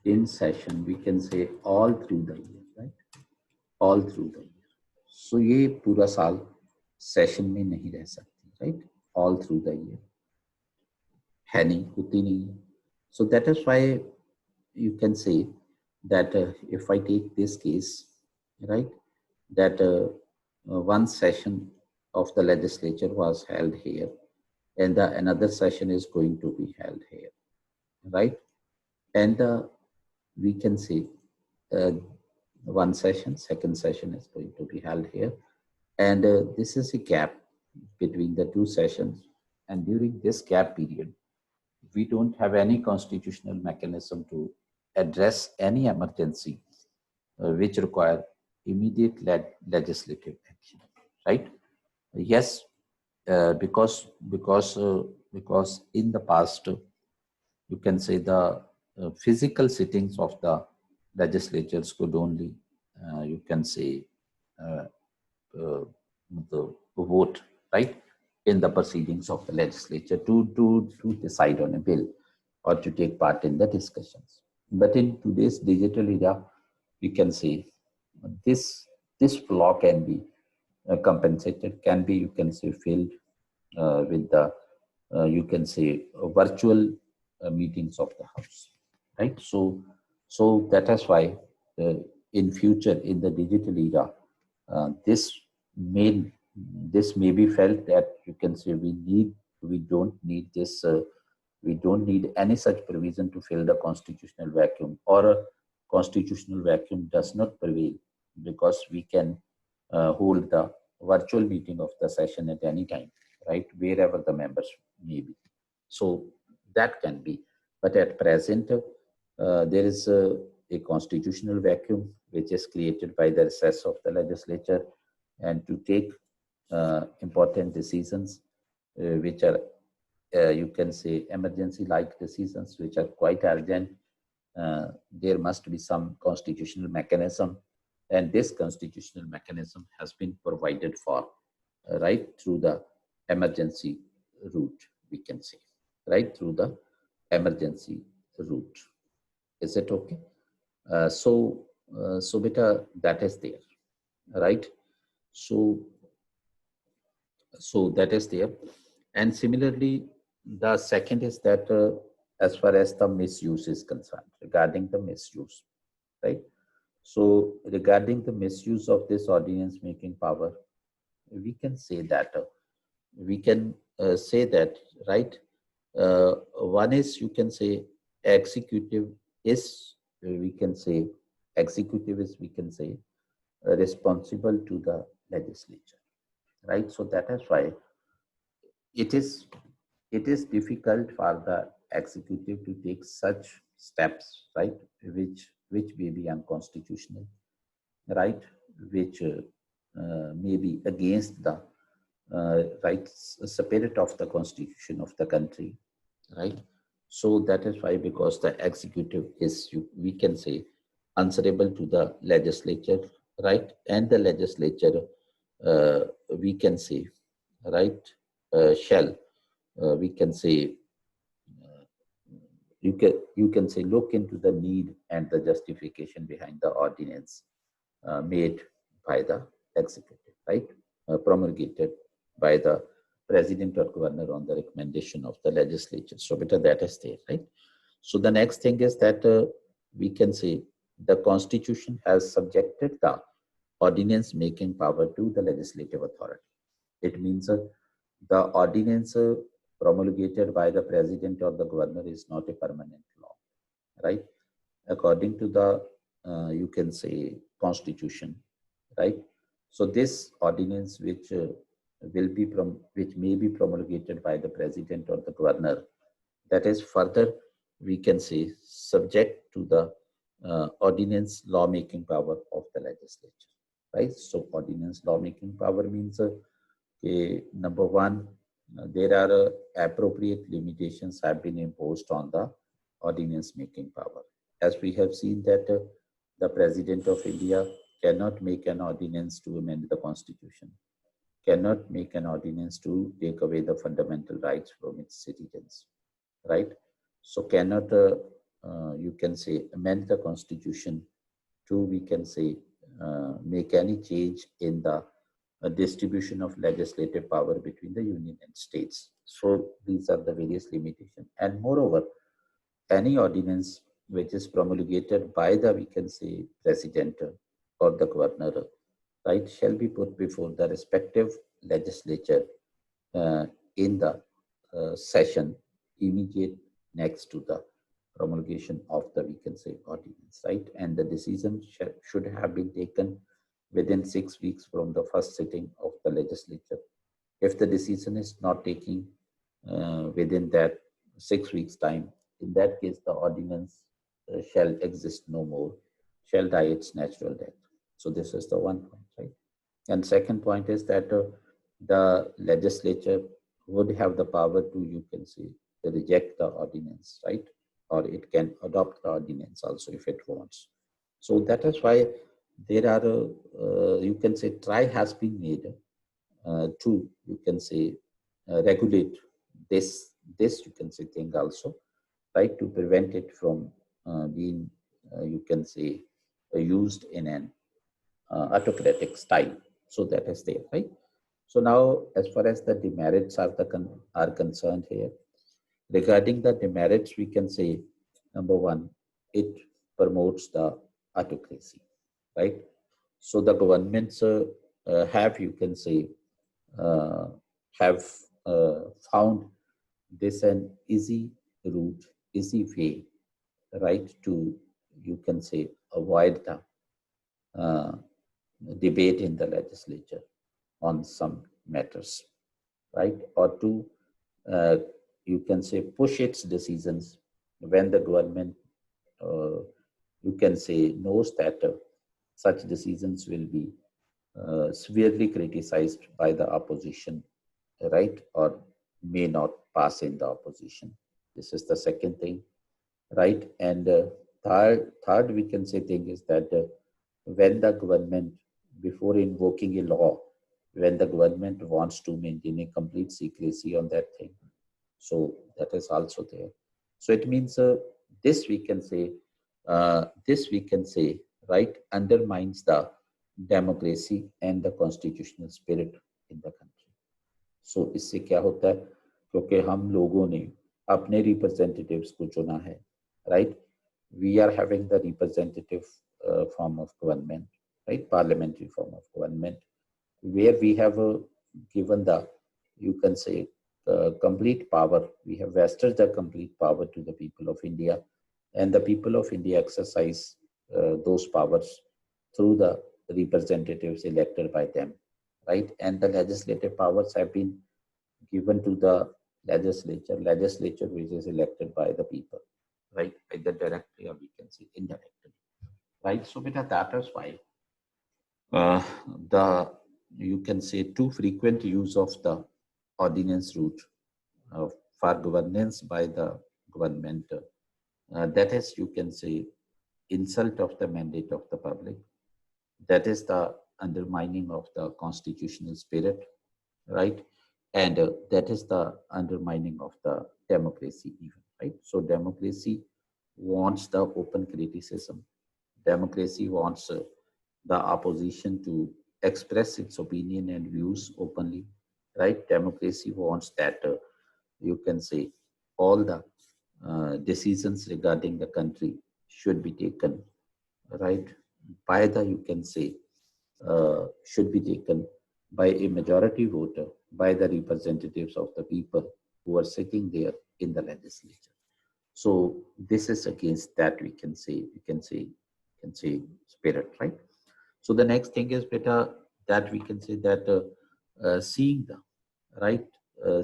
In session, we can say all through the year, right? All through the year. So ये पूरा साल session में नहीं रह सकती, right? All through the year. है नहीं, होती नहीं है. So that is why you can say that if I take this case, right, that one session of the legislature was held here and another session is going to be held here, right? And we can say uh, one session, second session is going to be held here. And this is a gap between the two sessions. And during this gap period, we don't have any constitutional mechanism to address any emergency which require immediate legislative action, right? Yes, because in the past, you can say the physical sittings of the legislatures could only, you can say, uh, the vote, right, in the proceedings of the legislature to decide on a bill or to take part in the discussions. But in today's digital era, we can say this flaw can be compensated, can be, you can say, filled with the, you can say, virtual meetings of the house, right? So that is why uh, in future, in the digital era, uh, this may this may be felt that, you can say, we don't need this, we don't need any such provision to fill the constitutional vacuum, or a constitutional vacuum does not prevail because we can hold the virtual meeting of the session at any time, right, wherever the members may be. So that can be. But at present, there is a constitutional vacuum which is created by the recess of the legislature, and to take important decisions which are, you can say, emergency-like decisions which are quite urgent, there must be some constitutional mechanism, and this constitutional mechanism has been provided for, right, through the emergency route, we can say, right, through the emergency route. Is it okay? So beta, that is there, right? So that is there. And similarly, the second is that as far as the misuse is concerned, regarding the misuse, right? So regarding the misuse of this ordinance making power, we can say that right. One is, you can say, executive is, we can say, executive is, we can say, responsible to the legislature, right? So that is why it is difficult for the executive to take such steps, right, which may be unconstitutional, right, which may be against the right spirit of the constitution of the country, right? So that is why, because the executive is, we can say, answerable to the legislature, right, and the legislature, we can say, right, shall, we can say, you can say, look into the need and the justification behind the ordinance made by the executive, right, promulgated by the president or governor on the recommendation of the legislature. So better that is there, right? So the next thing is that we can say the constitution has subjected the ordinance making power to the legislative authority. It means the ordinance promulgated by the president or the governor is not a permanent law, right? According to the, you can say, constitution, right? So this ordinance, which which may be promulgated by the president or the governor, that is further, we can say, subject to the ordinance lawmaking power of the legislature, right? So ordinance lawmaking power means, number one, there are appropriate limitations have been imposed on the ordinance making power. As we have seen that the President of India cannot make an ordinance to amend the constitution, cannot make an ordinance to take away the fundamental rights from its citizens, right? So cannot, you can say, amend the constitution to, we can say, make any change in the a distribution of legislative power between the union and states. So these are the various limitations. And moreover, any ordinance which is promulgated by the, we can say, president or the governor, right, shall be put before the respective legislature uh, in the session immediate next to the promulgation of the, we can say, ordinance, right? And the decision should have been taken within 6 weeks from the first sitting of the legislature. If the decision is not taken within that 6 weeks time, in that case, the ordinance shall exist no more, shall die its natural death. So this is the one point, right? And second point is that the legislature would have the power to, you can say, reject the ordinance, right? Or it can adopt the ordinance also if it wants. So that is why there are, you can say, try has been made to, you can say, regulate this, you can say, thing also, right? To prevent it from being, you can say, used in an autocratic style. So that is there, right? So now, as far as the demerits are concerned here, regarding the demerits, we can say, number one, it promotes the autocracy, right? So the governments have, you can say, uh, have found this an easy route, easy way, right, to, you can say, avoid the uh, debate in the legislature on some matters, right? Or to, uh, you can say, push its decisions when the government, you can say, knows that such decisions will be severely criticized by the opposition, right? Or may not pass in the opposition. This is the second thing, right? And third, we can say thing is that when the government, before invoking a law, when the government wants to maintain a complete secrecy on that thing, so that is also there. So it means this we can say, right, undermines the democracy and the constitutional spirit in the country. So इससे क्या होता है, क्योंकि हम लोगों ने अपने representatives को चुना है, right? We are having the representative form of government, right? Parliamentary form of government, where we have given the, you can say, complete power. We have vested the complete power to the people of India, and the people of India exercise those powers through the representatives elected by them, right? And the legislative powers have been given to the legislature which is elected by the people, right? Either directly or we can say indirectly, right? So beta, that is why uh, the, you can say, too frequent use of the ordinance route uh, for governance by the government, that is, you can say, insult of the mandate of the public, that is the undermining of the constitutional spirit, right? And that is the undermining of the democracy even, right? So democracy wants the open criticism. Democracy wants the opposition to express its opinion and views openly, right? Democracy wants that, you can say, all the decisions regarding the country should be taken, right, by the, you can say, should be taken by a majority voter, by the representatives of the people who are sitting there in the legislature. So this is against that, we can say spirit, right? So the next thing is better that we can say that seeing the, right,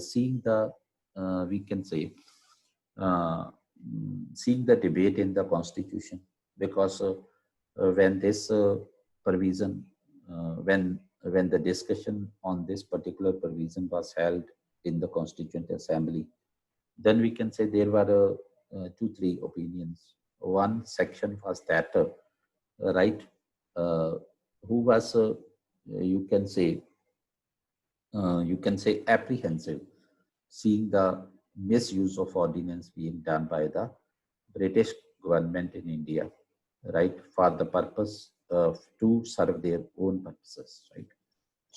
seeing the, we can say, uh, seeing the debate in the constitution, because when this provision, when the discussion on this particular provision was held in the Constituent Assembly, then we can say there were two, three opinions. One section was that, right, uh, who was, you can say, apprehensive, seeing the misuse of ordinance being done by the British government in India, right, for the purpose of to serve their own purposes, right?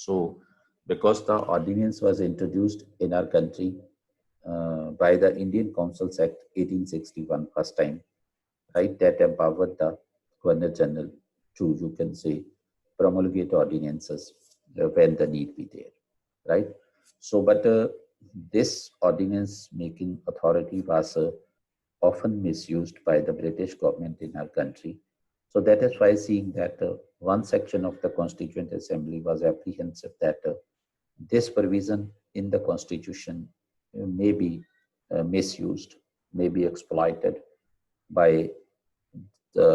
So because the ordinance was introduced in our country by the Indian Councils Act 1861 first time, right, that empowered the Governor General to, you can say, promulgate ordinances when the need be there, right? So, but this ordinance making authority was often misused by the British government in our country. So that is why seeing that one section of the Constituent Assembly was apprehensive that this provision in the Constitution may be misused, may be exploited by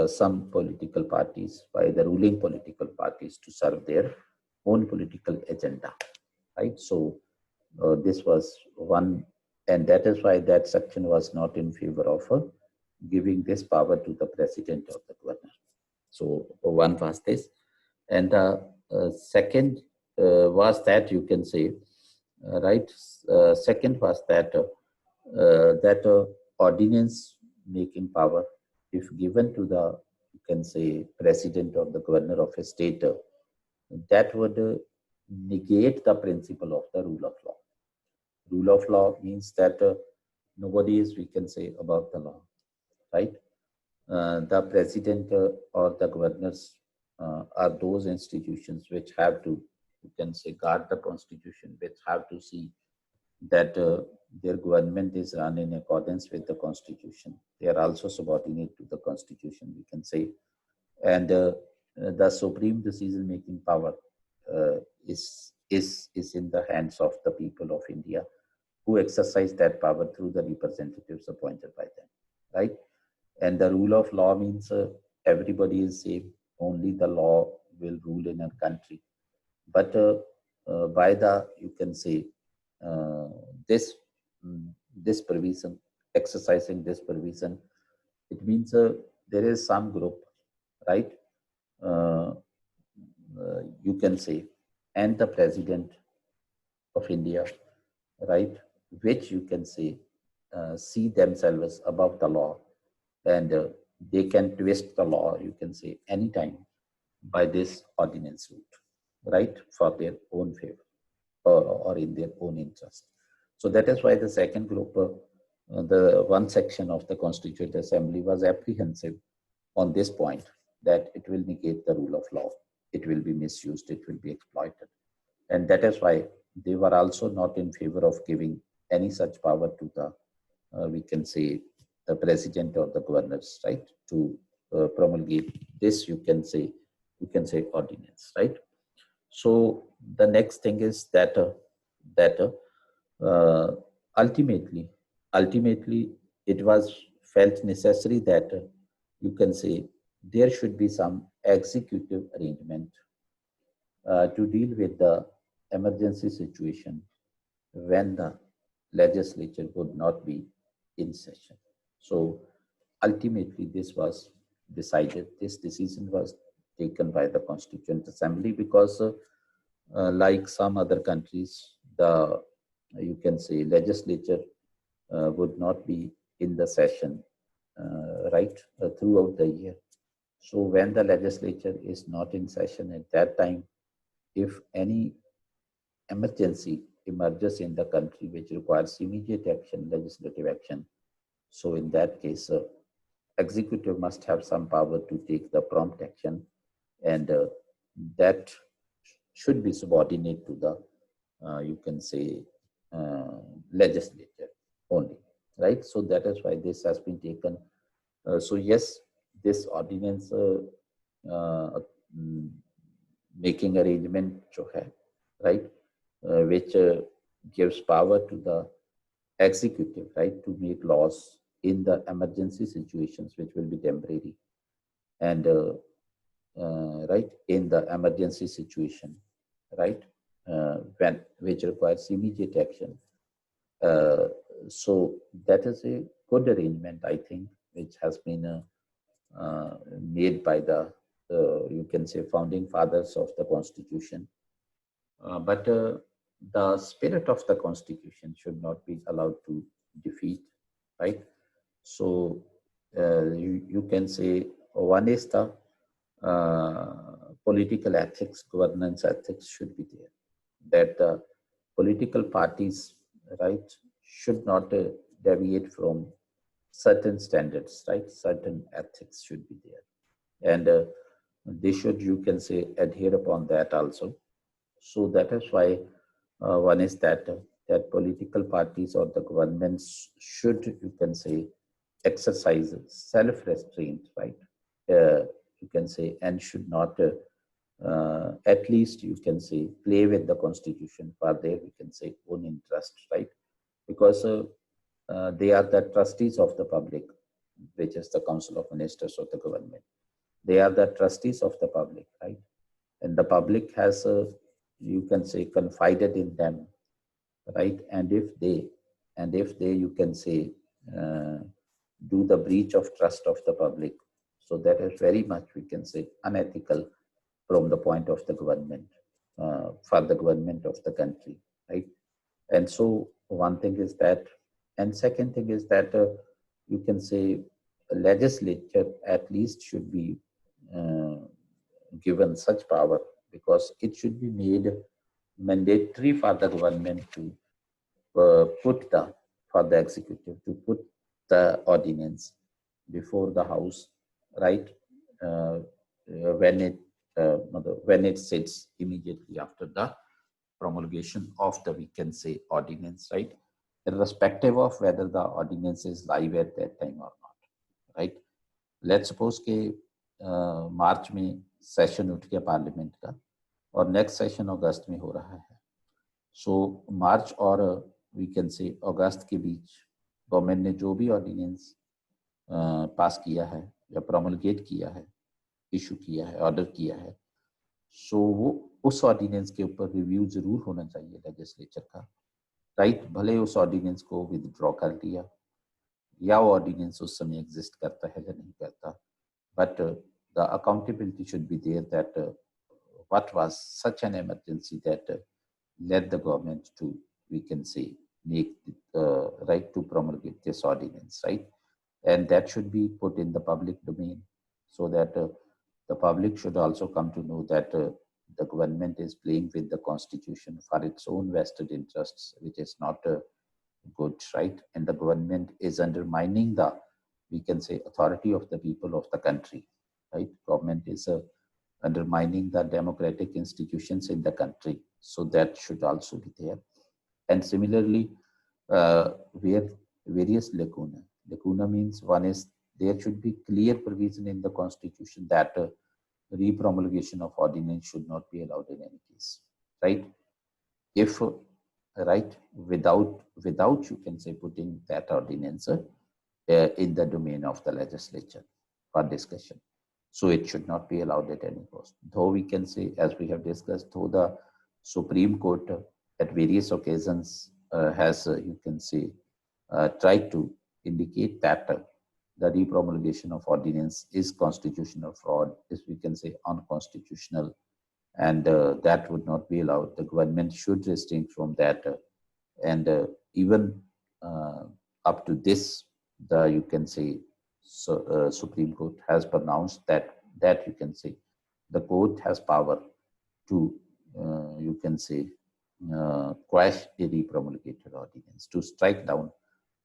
some political parties, by the ruling political parties to serve their own political agenda, right? So this was one, and that is why that section was not in favor of giving this power to the president or the governor. So one was this, and the second was that, you can say, right? Second was that ordinance making power, if given to the, you can say, president or the governor of a state, that would negate the principle of the rule of law. Rule of law means that nobody is, we can say, above the law, right? The president or the governors are those institutions which have to, you can say, guard the constitution, which have to see that their government is run in accordance with the constitution. They are also subordinate to the constitution, we can say. And the supreme decision making power is in the hands of the people of India, who exercise that power through the representatives appointed by them, right? And the rule of law means everybody is same, only the law will rule in a country. But by the, you can say, this this provision, exercising this provision, it means there is some group, right? You can say, and the president of India, right, which you can say see themselves above the law, and they can twist the law, you can say, anytime by this ordinance route, right, for their own favor or in their own interest. So that is why the second group, the one section of the Constituent Assembly was apprehensive on this point, that it will negate the rule of law, it will be misused, it will be exploited. And that is why they were also not in favor of giving any such power to the, we can say, the president or the governors, right, to promulgate this, you can say, ordinance, right? So the next thing is that ultimately it was felt necessary that you can say there should be some executive arrangement to deal with the emergency situation when the legislature would not be in session. So ultimately this was decided, this decision was taken by the Constituent Assembly, because like some other countries, the, you can say, legislature would not be in the session, right, throughout the year. So when the legislature is not in session at that time, if any emergency emerges in the country which requires immediate action, legislative action, so in that case, executive must have some power to take the prompt action, and that should be subordinate to the, you can say, legislature only, right? So that is why this has been taken. So yes, this ordinance making arrangement, right, which gives power to the executive, right, to make laws in the emergency situations, which will be temporary, and right, in the emergency situation, right, when which requires immediate action. So that is a good arrangement, I think, which has been made by the, you can say, founding fathers of the Constitution. But the spirit of the Constitution should not be allowed to defeat, right? So you can say one is the political ethics, governance ethics should be there. That the political parties, right, should not deviate from certain standards, right? Certain ethics should be there. And they should, you can say, adhere upon that also. So that is why one is that that political parties or the governments should, you can say, exercise self-restraint, right? You can say, and should not, at least you can say, play with the constitution for their, you can say, own interest, right? Because they are the trustees of the public, which is the Council of Ministers of the government. They are the trustees of the public, right? And the public has, you can say, confided in them, right? And if they, you can say, uh, do the breach of trust of the public, so that is very much, we can say, unethical from the point of the government, for the government of the country, right? And so one thing is that, and second thing is that you can say legislature at least should be uh, given such power, because it should be made mandatory for the government to put the, for the executive to put the ordinance before the house, right? When it when it sits immediately after the promulgation of the, we can say, ordinance, right? Irrespective of whether the ordinance is live at that time or not, right? Let's suppose कि मार्च में session उठ गया parliament का और next session अगस्त में हो रहा है. सो मार्च और वी कैन से अगस्त के बीच गवर्नमेंट ने जो भी ऑर्डिनेंस पास किया है या प्रोमलगेट किया है, इशू किया है, ऑर्डर किया है, सो वो उस ऑर्डिनेंस के ऊपर रिव्यू जरूर होना चाहिए लेजिस्लेचर का, राइट? भले उस ऑर्डिनेंस को विदड्रॉ कर लिया या वो ऑर्डिनेंस उस समय एग्जिस्ट करता है या नहीं करता, but the accountability should be there that what was such an emergency that led the government to, we can say, make the right to promulgate this ordinance, right? And that should be put in the public domain, so that the public should also come to know that the government is playing with the constitution for its own vested interests, which is not good, right? And the government is undermining the, we can say, authority of the people of the country, right? Government is undermining the democratic institutions in the country, so that should also be there. And similarly, where various lacuna means, one is there should be clear provision in the constitution that repromulgation of ordinance should not be allowed in any case, right? If right, without you can say putting that ordinance in the domain of the legislature for discussion. So it should not be allowed at any cost. Though we can say, as we have discussed, though the Supreme Court at various occasions has, you can say, tried to indicate that the repromulgation of ordinance is constitutional fraud, is, we can say, unconstitutional, and that would not be allowed. The government should restrain from that, and even up to this, the, you can say, so Supreme Court has pronounced that you can say the court has power to you can say quash a repromulgated ordinance, to strike down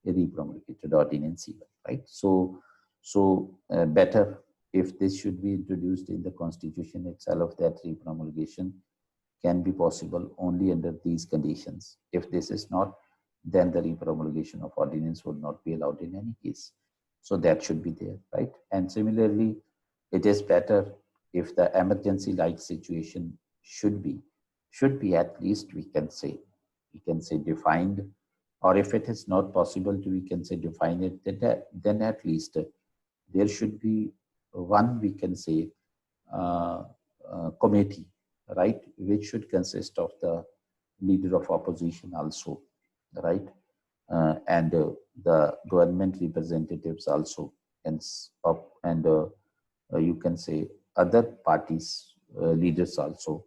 a repromulgated ordinance even, right? So better if this should be introduced in the constitution itself, that repromulgation can be possible only under these conditions. If this is not, then the repromulgation of ordinance would not be allowed in any case. So that should be there, right? And similarly, it is better if the emergency-like situation should be at least, we can say defined, or if it is not possible to, we can say, define it, then at least there should be one, we can say, committee, right, which should consist of the leader of opposition also, right? And the government representatives also, and you can say other parties leaders also,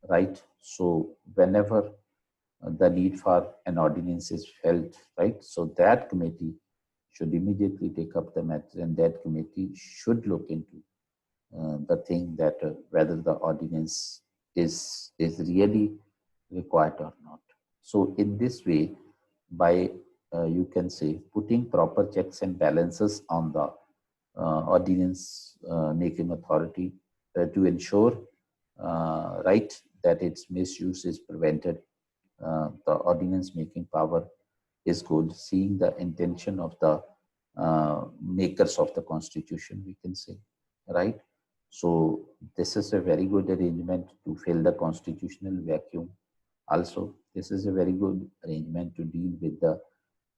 right? So whenever the need for an ordinance is felt, right, so that committee should immediately take up the matter, and that committee should look into the thing that whether the ordinance is really required or not. So in this way, by you can say putting proper checks and balances on the ordinance making authority to ensure right that its misuse is prevented, the ordinance making power is good, seeing the intention of the makers of the constitution, we can say, right? So this is a very good arrangement to fill the constitutional vacuum. Also, this is a very good arrangement to deal with the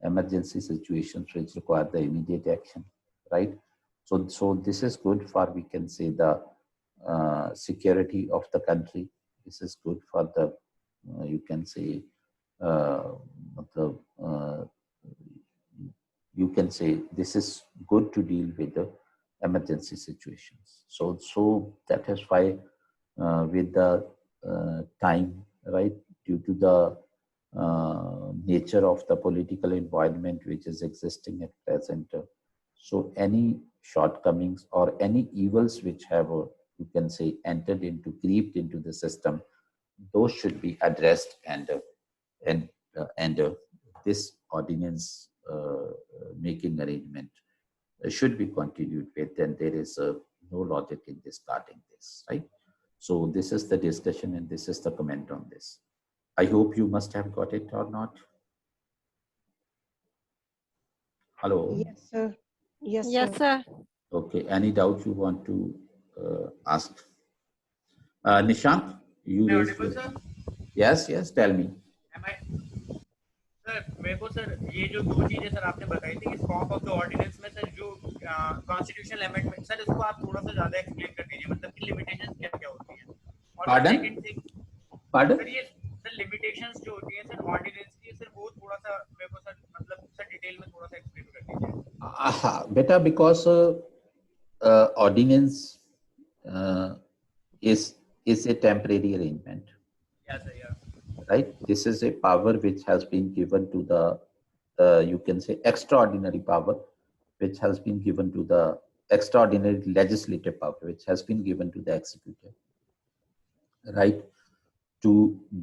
emergency situations which require the immediate action, right? So this is good for, we can say, the security of the country. This is good for the, you can say, the you can say this is good to deal with the emergency situations. So that is why with the time, right, due to the nature of the political environment which is existing at present, so any shortcomings or any evils which have, you can say, entered into, creeped into the system, those should be addressed, and this ordinance making arrangement should be continued with, and there is no logic in discarding this, right? So this is the discussion and this is the comment on this. I hope you must have got it or not. Hello? Yes, sir. Yes, Yes, sir. sir. Okay, any doubt you want to ask? Nishant, you Am I raised audible, your... sir? Yes, tell me. Am I? Sir मेरे को sir ये जो दो चीजें sir आपने बताई थी इस फॉर्म ऑफ द ऑर्डिनेंस में सर जो कॉन्स्टिट्यूशनल अमेंडमेंट सर इसको आप थोड़ा सा ज्यादा एक्सप्लेन कर दीजिए मतलब कि लिमिटेशंस क्या क्या होती हैं और सेकंड थिंग सर ये सर लिमिटेशंस जो होती हैं सर ऑर्डिनेंस की सर वो थोड़ा सा मेरे को सर मतलब सर डिटेल में थोड़ा सा एक्सप्लेन कर दीजिए बेटा because ordinance is a temporary arrangement. या सर या Right, this is a power which has been given to the you can say extraordinary power which has been given to the extraordinary legislative power which has been given to the executive, right, to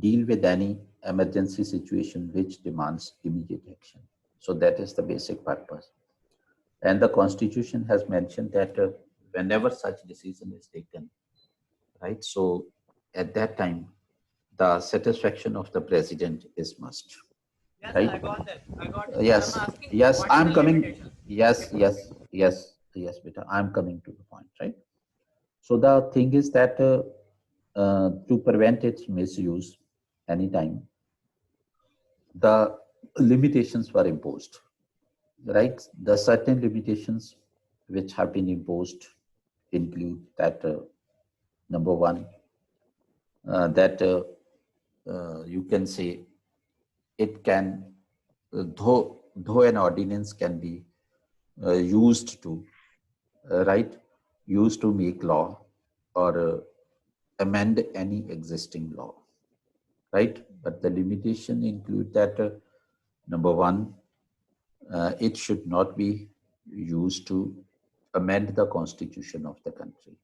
deal with any emergency situation which demands immediate action. So that is the basic purpose, and the constitution has mentioned that whenever such decision is taken, right, so at that time the satisfaction of the president is must. Yes, Right? I got that. I got it. Yes, I'm asking yes, what is I'm the coming. limitation? Yes, beta, I'm coming to the point, right? So the thing is that to prevent its misuse anytime, the limitations were imposed, right? The certain limitations which have been imposed include that number one, that you can say it can, though an ordinance can be used to, right, used to make law or amend any existing law, right? But the limitation include that number one, it should not be used to amend the constitution of the country,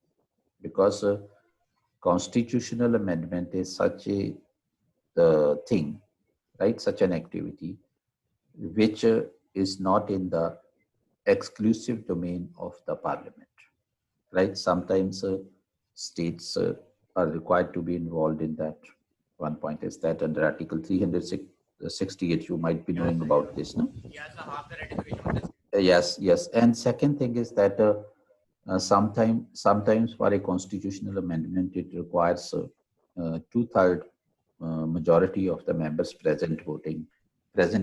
because constitutional amendment is such a thing, right, such an activity which is not in the exclusive domain of the parliament, right? Sometimes states are required to be involved in that. One point is that under Article 368, you might be knowing about this, no? Yes, half the ratification. Yes. And second thing is that sometimes for a constitutional amendment, it requires two-third majority of the members present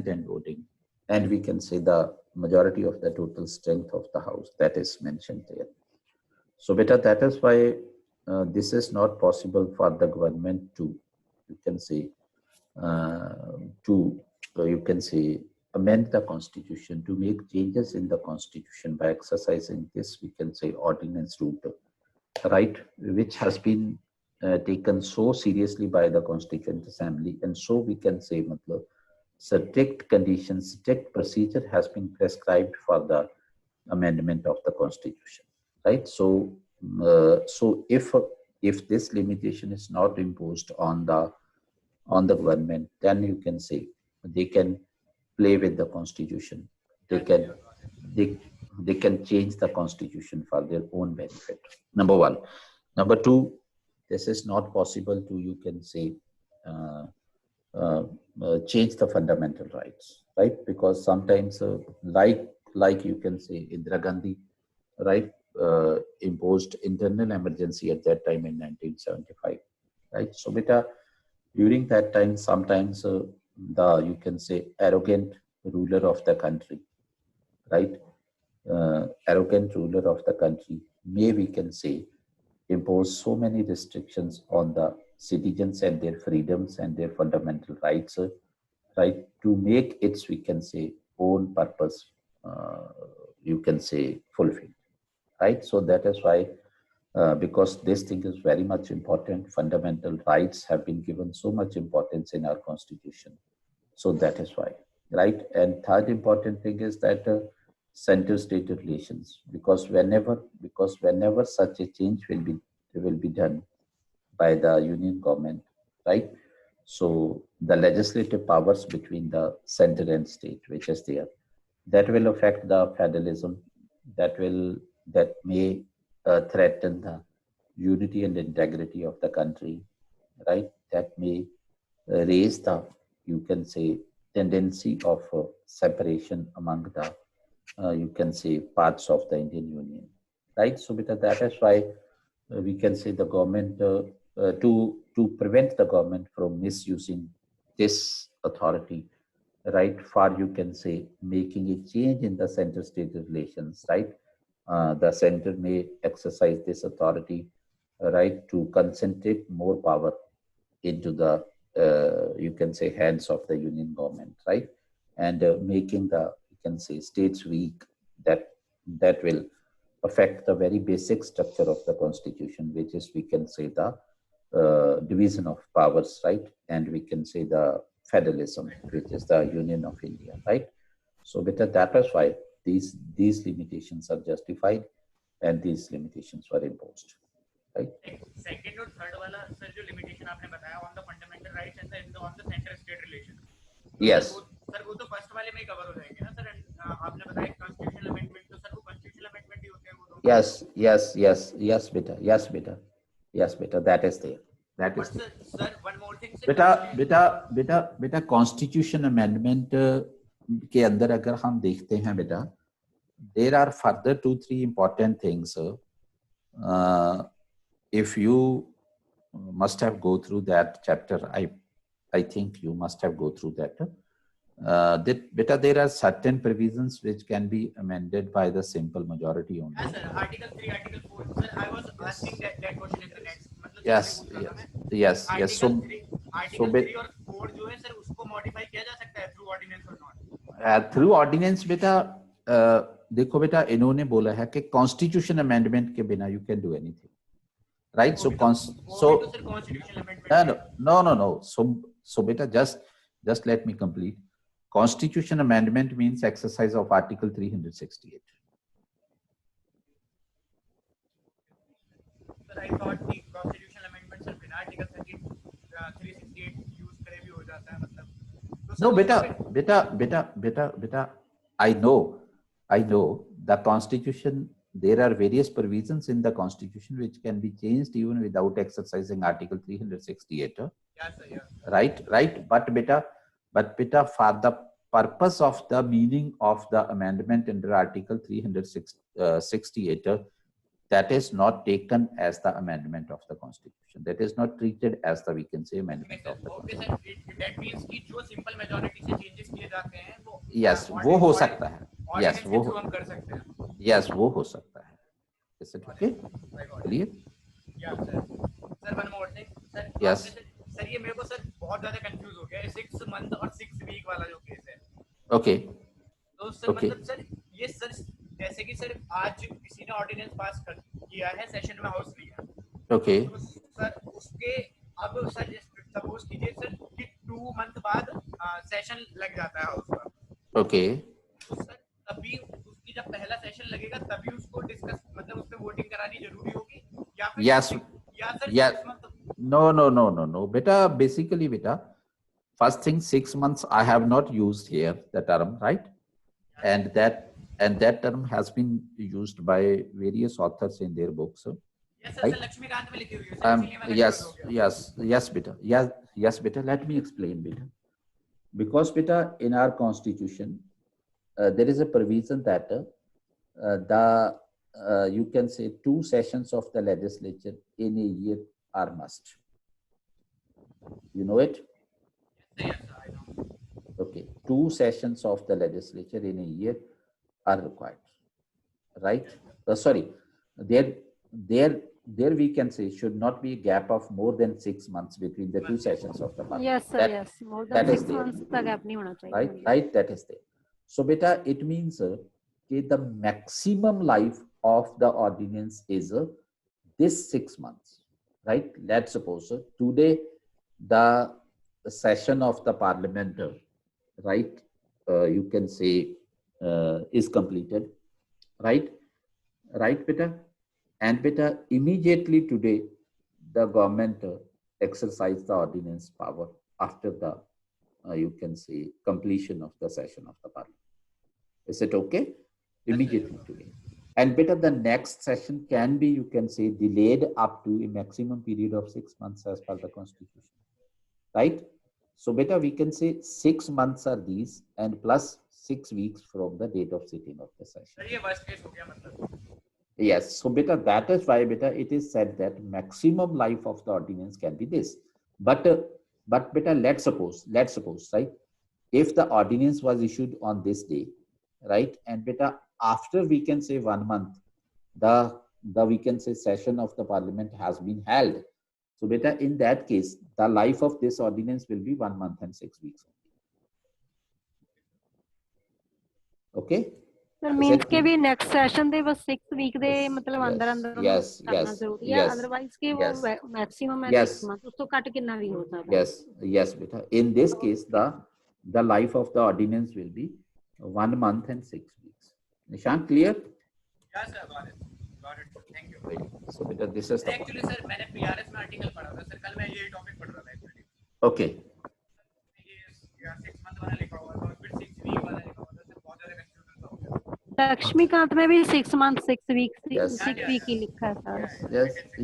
and voting. And we can say the majority of the total strength of the house, that is mentioned there. So beta, that is why this is not possible for the government to, you can say, you can say amend the constitution, to make changes in the constitution by exercising this, we can say, ordinance route, right, which has been taken so seriously by the Constituent Assembly, and so we can say, matlab, strict conditions, strict procedure has been prescribed for the amendment of the constitution, right? So So if this limitation is not imposed on the government, then you can say they can play with the constitution. They can they can change the constitution for their own benefit. Number one. Number two, this is not possible to, you can say, uh, change the fundamental rights, right? Because sometimes, like you can say, Indira Gandhi, right, imposed internal emergency at that time in 1975, right? So, beta, during that time, sometimes you can say, arrogant ruler of the country, right? Arrogant ruler of the country, we can say, impose so many restrictions on the citizens and their freedoms and their fundamental rights, right, to make its, we can say, own purpose, you can say, fulfilled, right? So that is why, because this thing is very much important, fundamental rights have been given so much importance in our constitution. So that is why, right? And third important thing is that center-state relations, because whenever such a change will be done by the union government, right? So the legislative powers between the center and state, which is there, that will affect the federalism, that may threaten the unity and integrity of the country, right? That may raise the, you can say, tendency of separation among the, you can say, parts of the Indian Union, right? So because that is why we can say the government, to prevent the government from misusing this authority, right, for, you can say, making a change in the center-state relations, right? The center may exercise this authority, right, to concentrate more power into the, you can say, hands of the union government, right? And making the, you can say, states weak, that will affect the very basic structure of the constitution, which is, we can say, the division of powers, right? And we can say the federalism, which is the Union of India, right? So because that is why these limitations are justified and these limitations were imposed, right? Second और third वाला sir जो limitation आपने बताया on the fundamental rights and on the center state relation. Yes. Sir वो तो first वाले में ही cover हो जाएंगे ना सर? आपने बताया constitutional amendment, तो सर वो constitutional amendment ही होते हैं वो दोनों. Yes, beta, that is there. That is there. Sir, one more thing. Sir, बेटा कॉन्स्टिट्यूशन अमेंडमेंट के अंदर अगर हम देखते हैं बेटा, there are further 2-3 important things. If you must have go through that chapter, I think you must have go through that. That beta, there are certain provisions which can be amended by the simple majority only. Yes, sir. Article 3, Article 4. Sir, I was asking that question in the next. Yes. Article 3 और 4 जो है sir उसको modify किया जा सकता है through ordinance or not? Through ordinance बेटा, देखो बेटा, इन्होंने बोला है कि constitution amendment के बिना you can do anything, right? So constitutional amendment. No. So बेटा, just let me complete. Constitution amendment means exercise of Article 368. Sir, I thought the constitutional amendments are बिना Article 368 use करे भी हो जाता है मतलब. No, beta. I know the Constitution. There are various provisions in the Constitution which can be changed even without exercising Article 368. Yes, sir. Yeah. Right. But beta, for the purpose of the meaning of the amendment under Article 368, that is not taken as the amendment of the Constitution. That is not treated as the, we can say, amendment of the Constitution. Okay, sir. That means कि जो simple majority से changes किए जाते हैं वो. Yes, वो हो सकता है. Yes, वो हम कर सकते हैं. Yes, वो हो सकता है. Is it okay? Clear? Yeah, sir. Sir, one more thing. Sir, yes. Sir ये मेरे को सर बहुत ज़्यादा कंफ्यूज हो गया है 6 month और 6 week वाला जो केस है. Okay. तो सर मतलब सर ये सर जैसे कि सर आज किसी ने ऑर्डिनेंस पास कर किया है, सेशन में हाउस लिया. Okay. तो सर उसके अब सर सपोज कीजिए सर कि 2 month बाद सेशन लग जाता है हाउस का. Okay. तो सर तभी उसकी जब पहला सेशन लगेगा तभी उसको डिस्कस मतलब उस पे वोटिंग करानी जरूरी होगी या फिर Yes. या sir Yeah. 6 month No. Beta, basically, beta, first thing, 6 months, I have not used here the term, right? And that term has been used by various authors in their books. Yes sir Right? Sir Laxmikanth में लिखी हुई है sir इसीलिए मैंने Yes, confuse हो गया। yes, beta. Let me explain, beta. Because, beta, in our constitution, there is a provision that you can say 2 sessions of the legislature in a year are must. You know it? Yes, sir, I know. Okay. 2 sessions of the legislature in a year are required. Right? Sorry. There we can say should not be a gap of more than 6 months between the 2 sessions of the parliament. Yes, sir. Yes, more than that is 6 there. months का gap नहीं होना चाहिए. Right, that is there. So, beta, it means that the maximum life of the ordinance is this 6 months. Right? Let's suppose today the session of the parliament, right? You can say is completed. Right, beta, and beta, immediately today the government exercise the ordinance power after the you can say completion of the session of the parliament. Is it okay? Immediately today. And beta, the next session can be, you can say, delayed up to a maximum period of 6 months as per the constitution. Right? So beta, we can say 6 months are these and plus 6 weeks from the date of sitting of the session. Sir ये worst case हो गया मतलब। Yes, so beta, that is why, beta, it is said that maximum life of the ordinance can be this. But beta, let's suppose, right? If the ordinance was issued on this day, right? And beta, after we can say 1 month, the we can say session of the parliament has been held. So beta, in that case, the life of this ordinance will be 1 month and 6 weeks. Okay? Sir, means के भी next session दे बस 6 week दे मतलब अंदर करना जरूरी है, otherwise के वो maximum है 6 months, उस तो कट कितना भी हो सकता है. Yes, beta. In this case, the life of the ordinance will be 1 month and 6 weeks. Nishant, clear? Yes, sir, got it. Thank you. So beta, this is the actually sir मैंने PRS में article पढ़ा था sir, कल मैं यही topic पढ़ रहा था actually. Okay. ये 6 month वाला लिखा हुआ था और फिर 6 week वाला लिखा हुआ था सर, बहुत ज्यादा confusion था हो गया. लक्ष्मीकांत में भी 6 months 6 weeks 6 week ही लिखा था.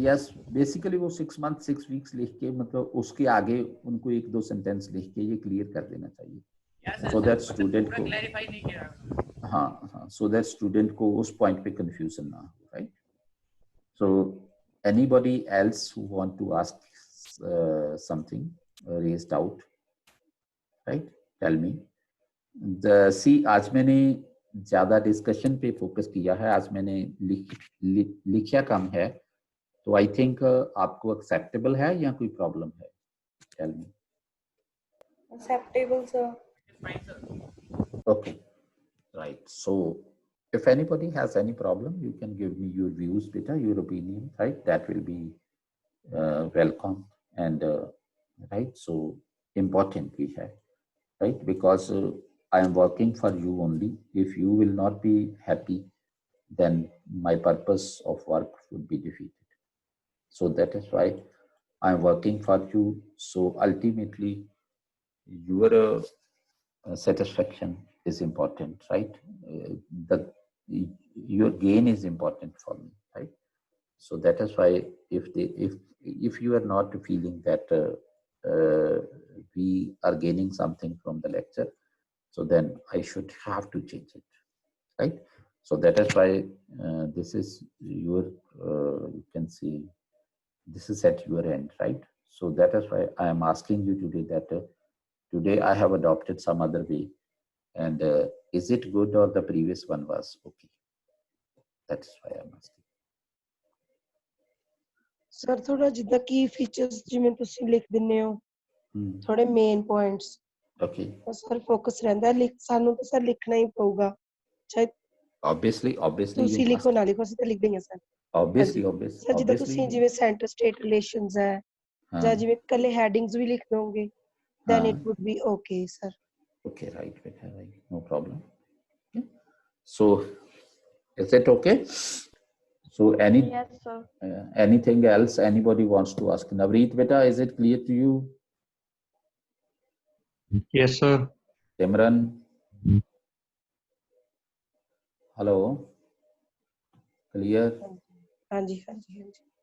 Yes. Basically वो 6 months 6 weeks लिख के मतलब उसके आगे उनको 1-2 सेंटेंस लिख के ये क्लियर कर देना चाहिए. So that student को clarify नहीं किया. हाँ, so that student को उस point पे confusion ना हो, right? So anybody else who want to ask something, raise doubt, right? Tell me. आज मैंने ज्यादा डिस्कशन पे फोकस किया है, आज मैंने लिखा कम है, तो आई थिंक आपको एक्सेप्टेबल है या कोई प्रॉब्लम है? Tell me. Acceptable, sir. Fine, sir. Okay, right. So if anybody has any problem, you can give me your views, beta, your opinion, right? That will be welcome and right. So important we have, right? Because I am working for you only. If you will not be happy, then my purpose of work would be defeated. So that is why I am working for you. So ultimately, your satisfaction is important, right? Your gain is important for me, right? So that is why if you are not feeling that we are gaining something from the lecture, so then I should have to change it, right? So that is why this is your, you can see, this is at your end, right? So that is why I am asking you today that today I have adopted some other way, and is it good or the previous one was okay? That is why I am asking. Sir, थोड़ा जितना key features जिमें तुसी लिख दिने हो, थोड़े main points. Okay. Sir focus रहता है, सानू तो सर लिखना ही पड़ेगा. चाहे obviously तुसी लिखो ना लिखो, ਅਸੀਂ ਤਾਂ ਲਿਖ ਦੇंगे सर. obviously सर जिदा तुसी जिਵੇਂ center state relations है, ਜਾਂ ਜਿਵੇਂ ਕੱਲੇ headings ਵੀ ਲਿਖ ਦੋਗੇ, then it would be okay, sir. Okay, right, no problem. Okay. So is it okay? So Yes, sir. anything else anybody wants to ask? Navreet beta, is it clear to you? Yes, sir. Simran? Hello? Clear? हाँ जी हाँ जी हाँ जी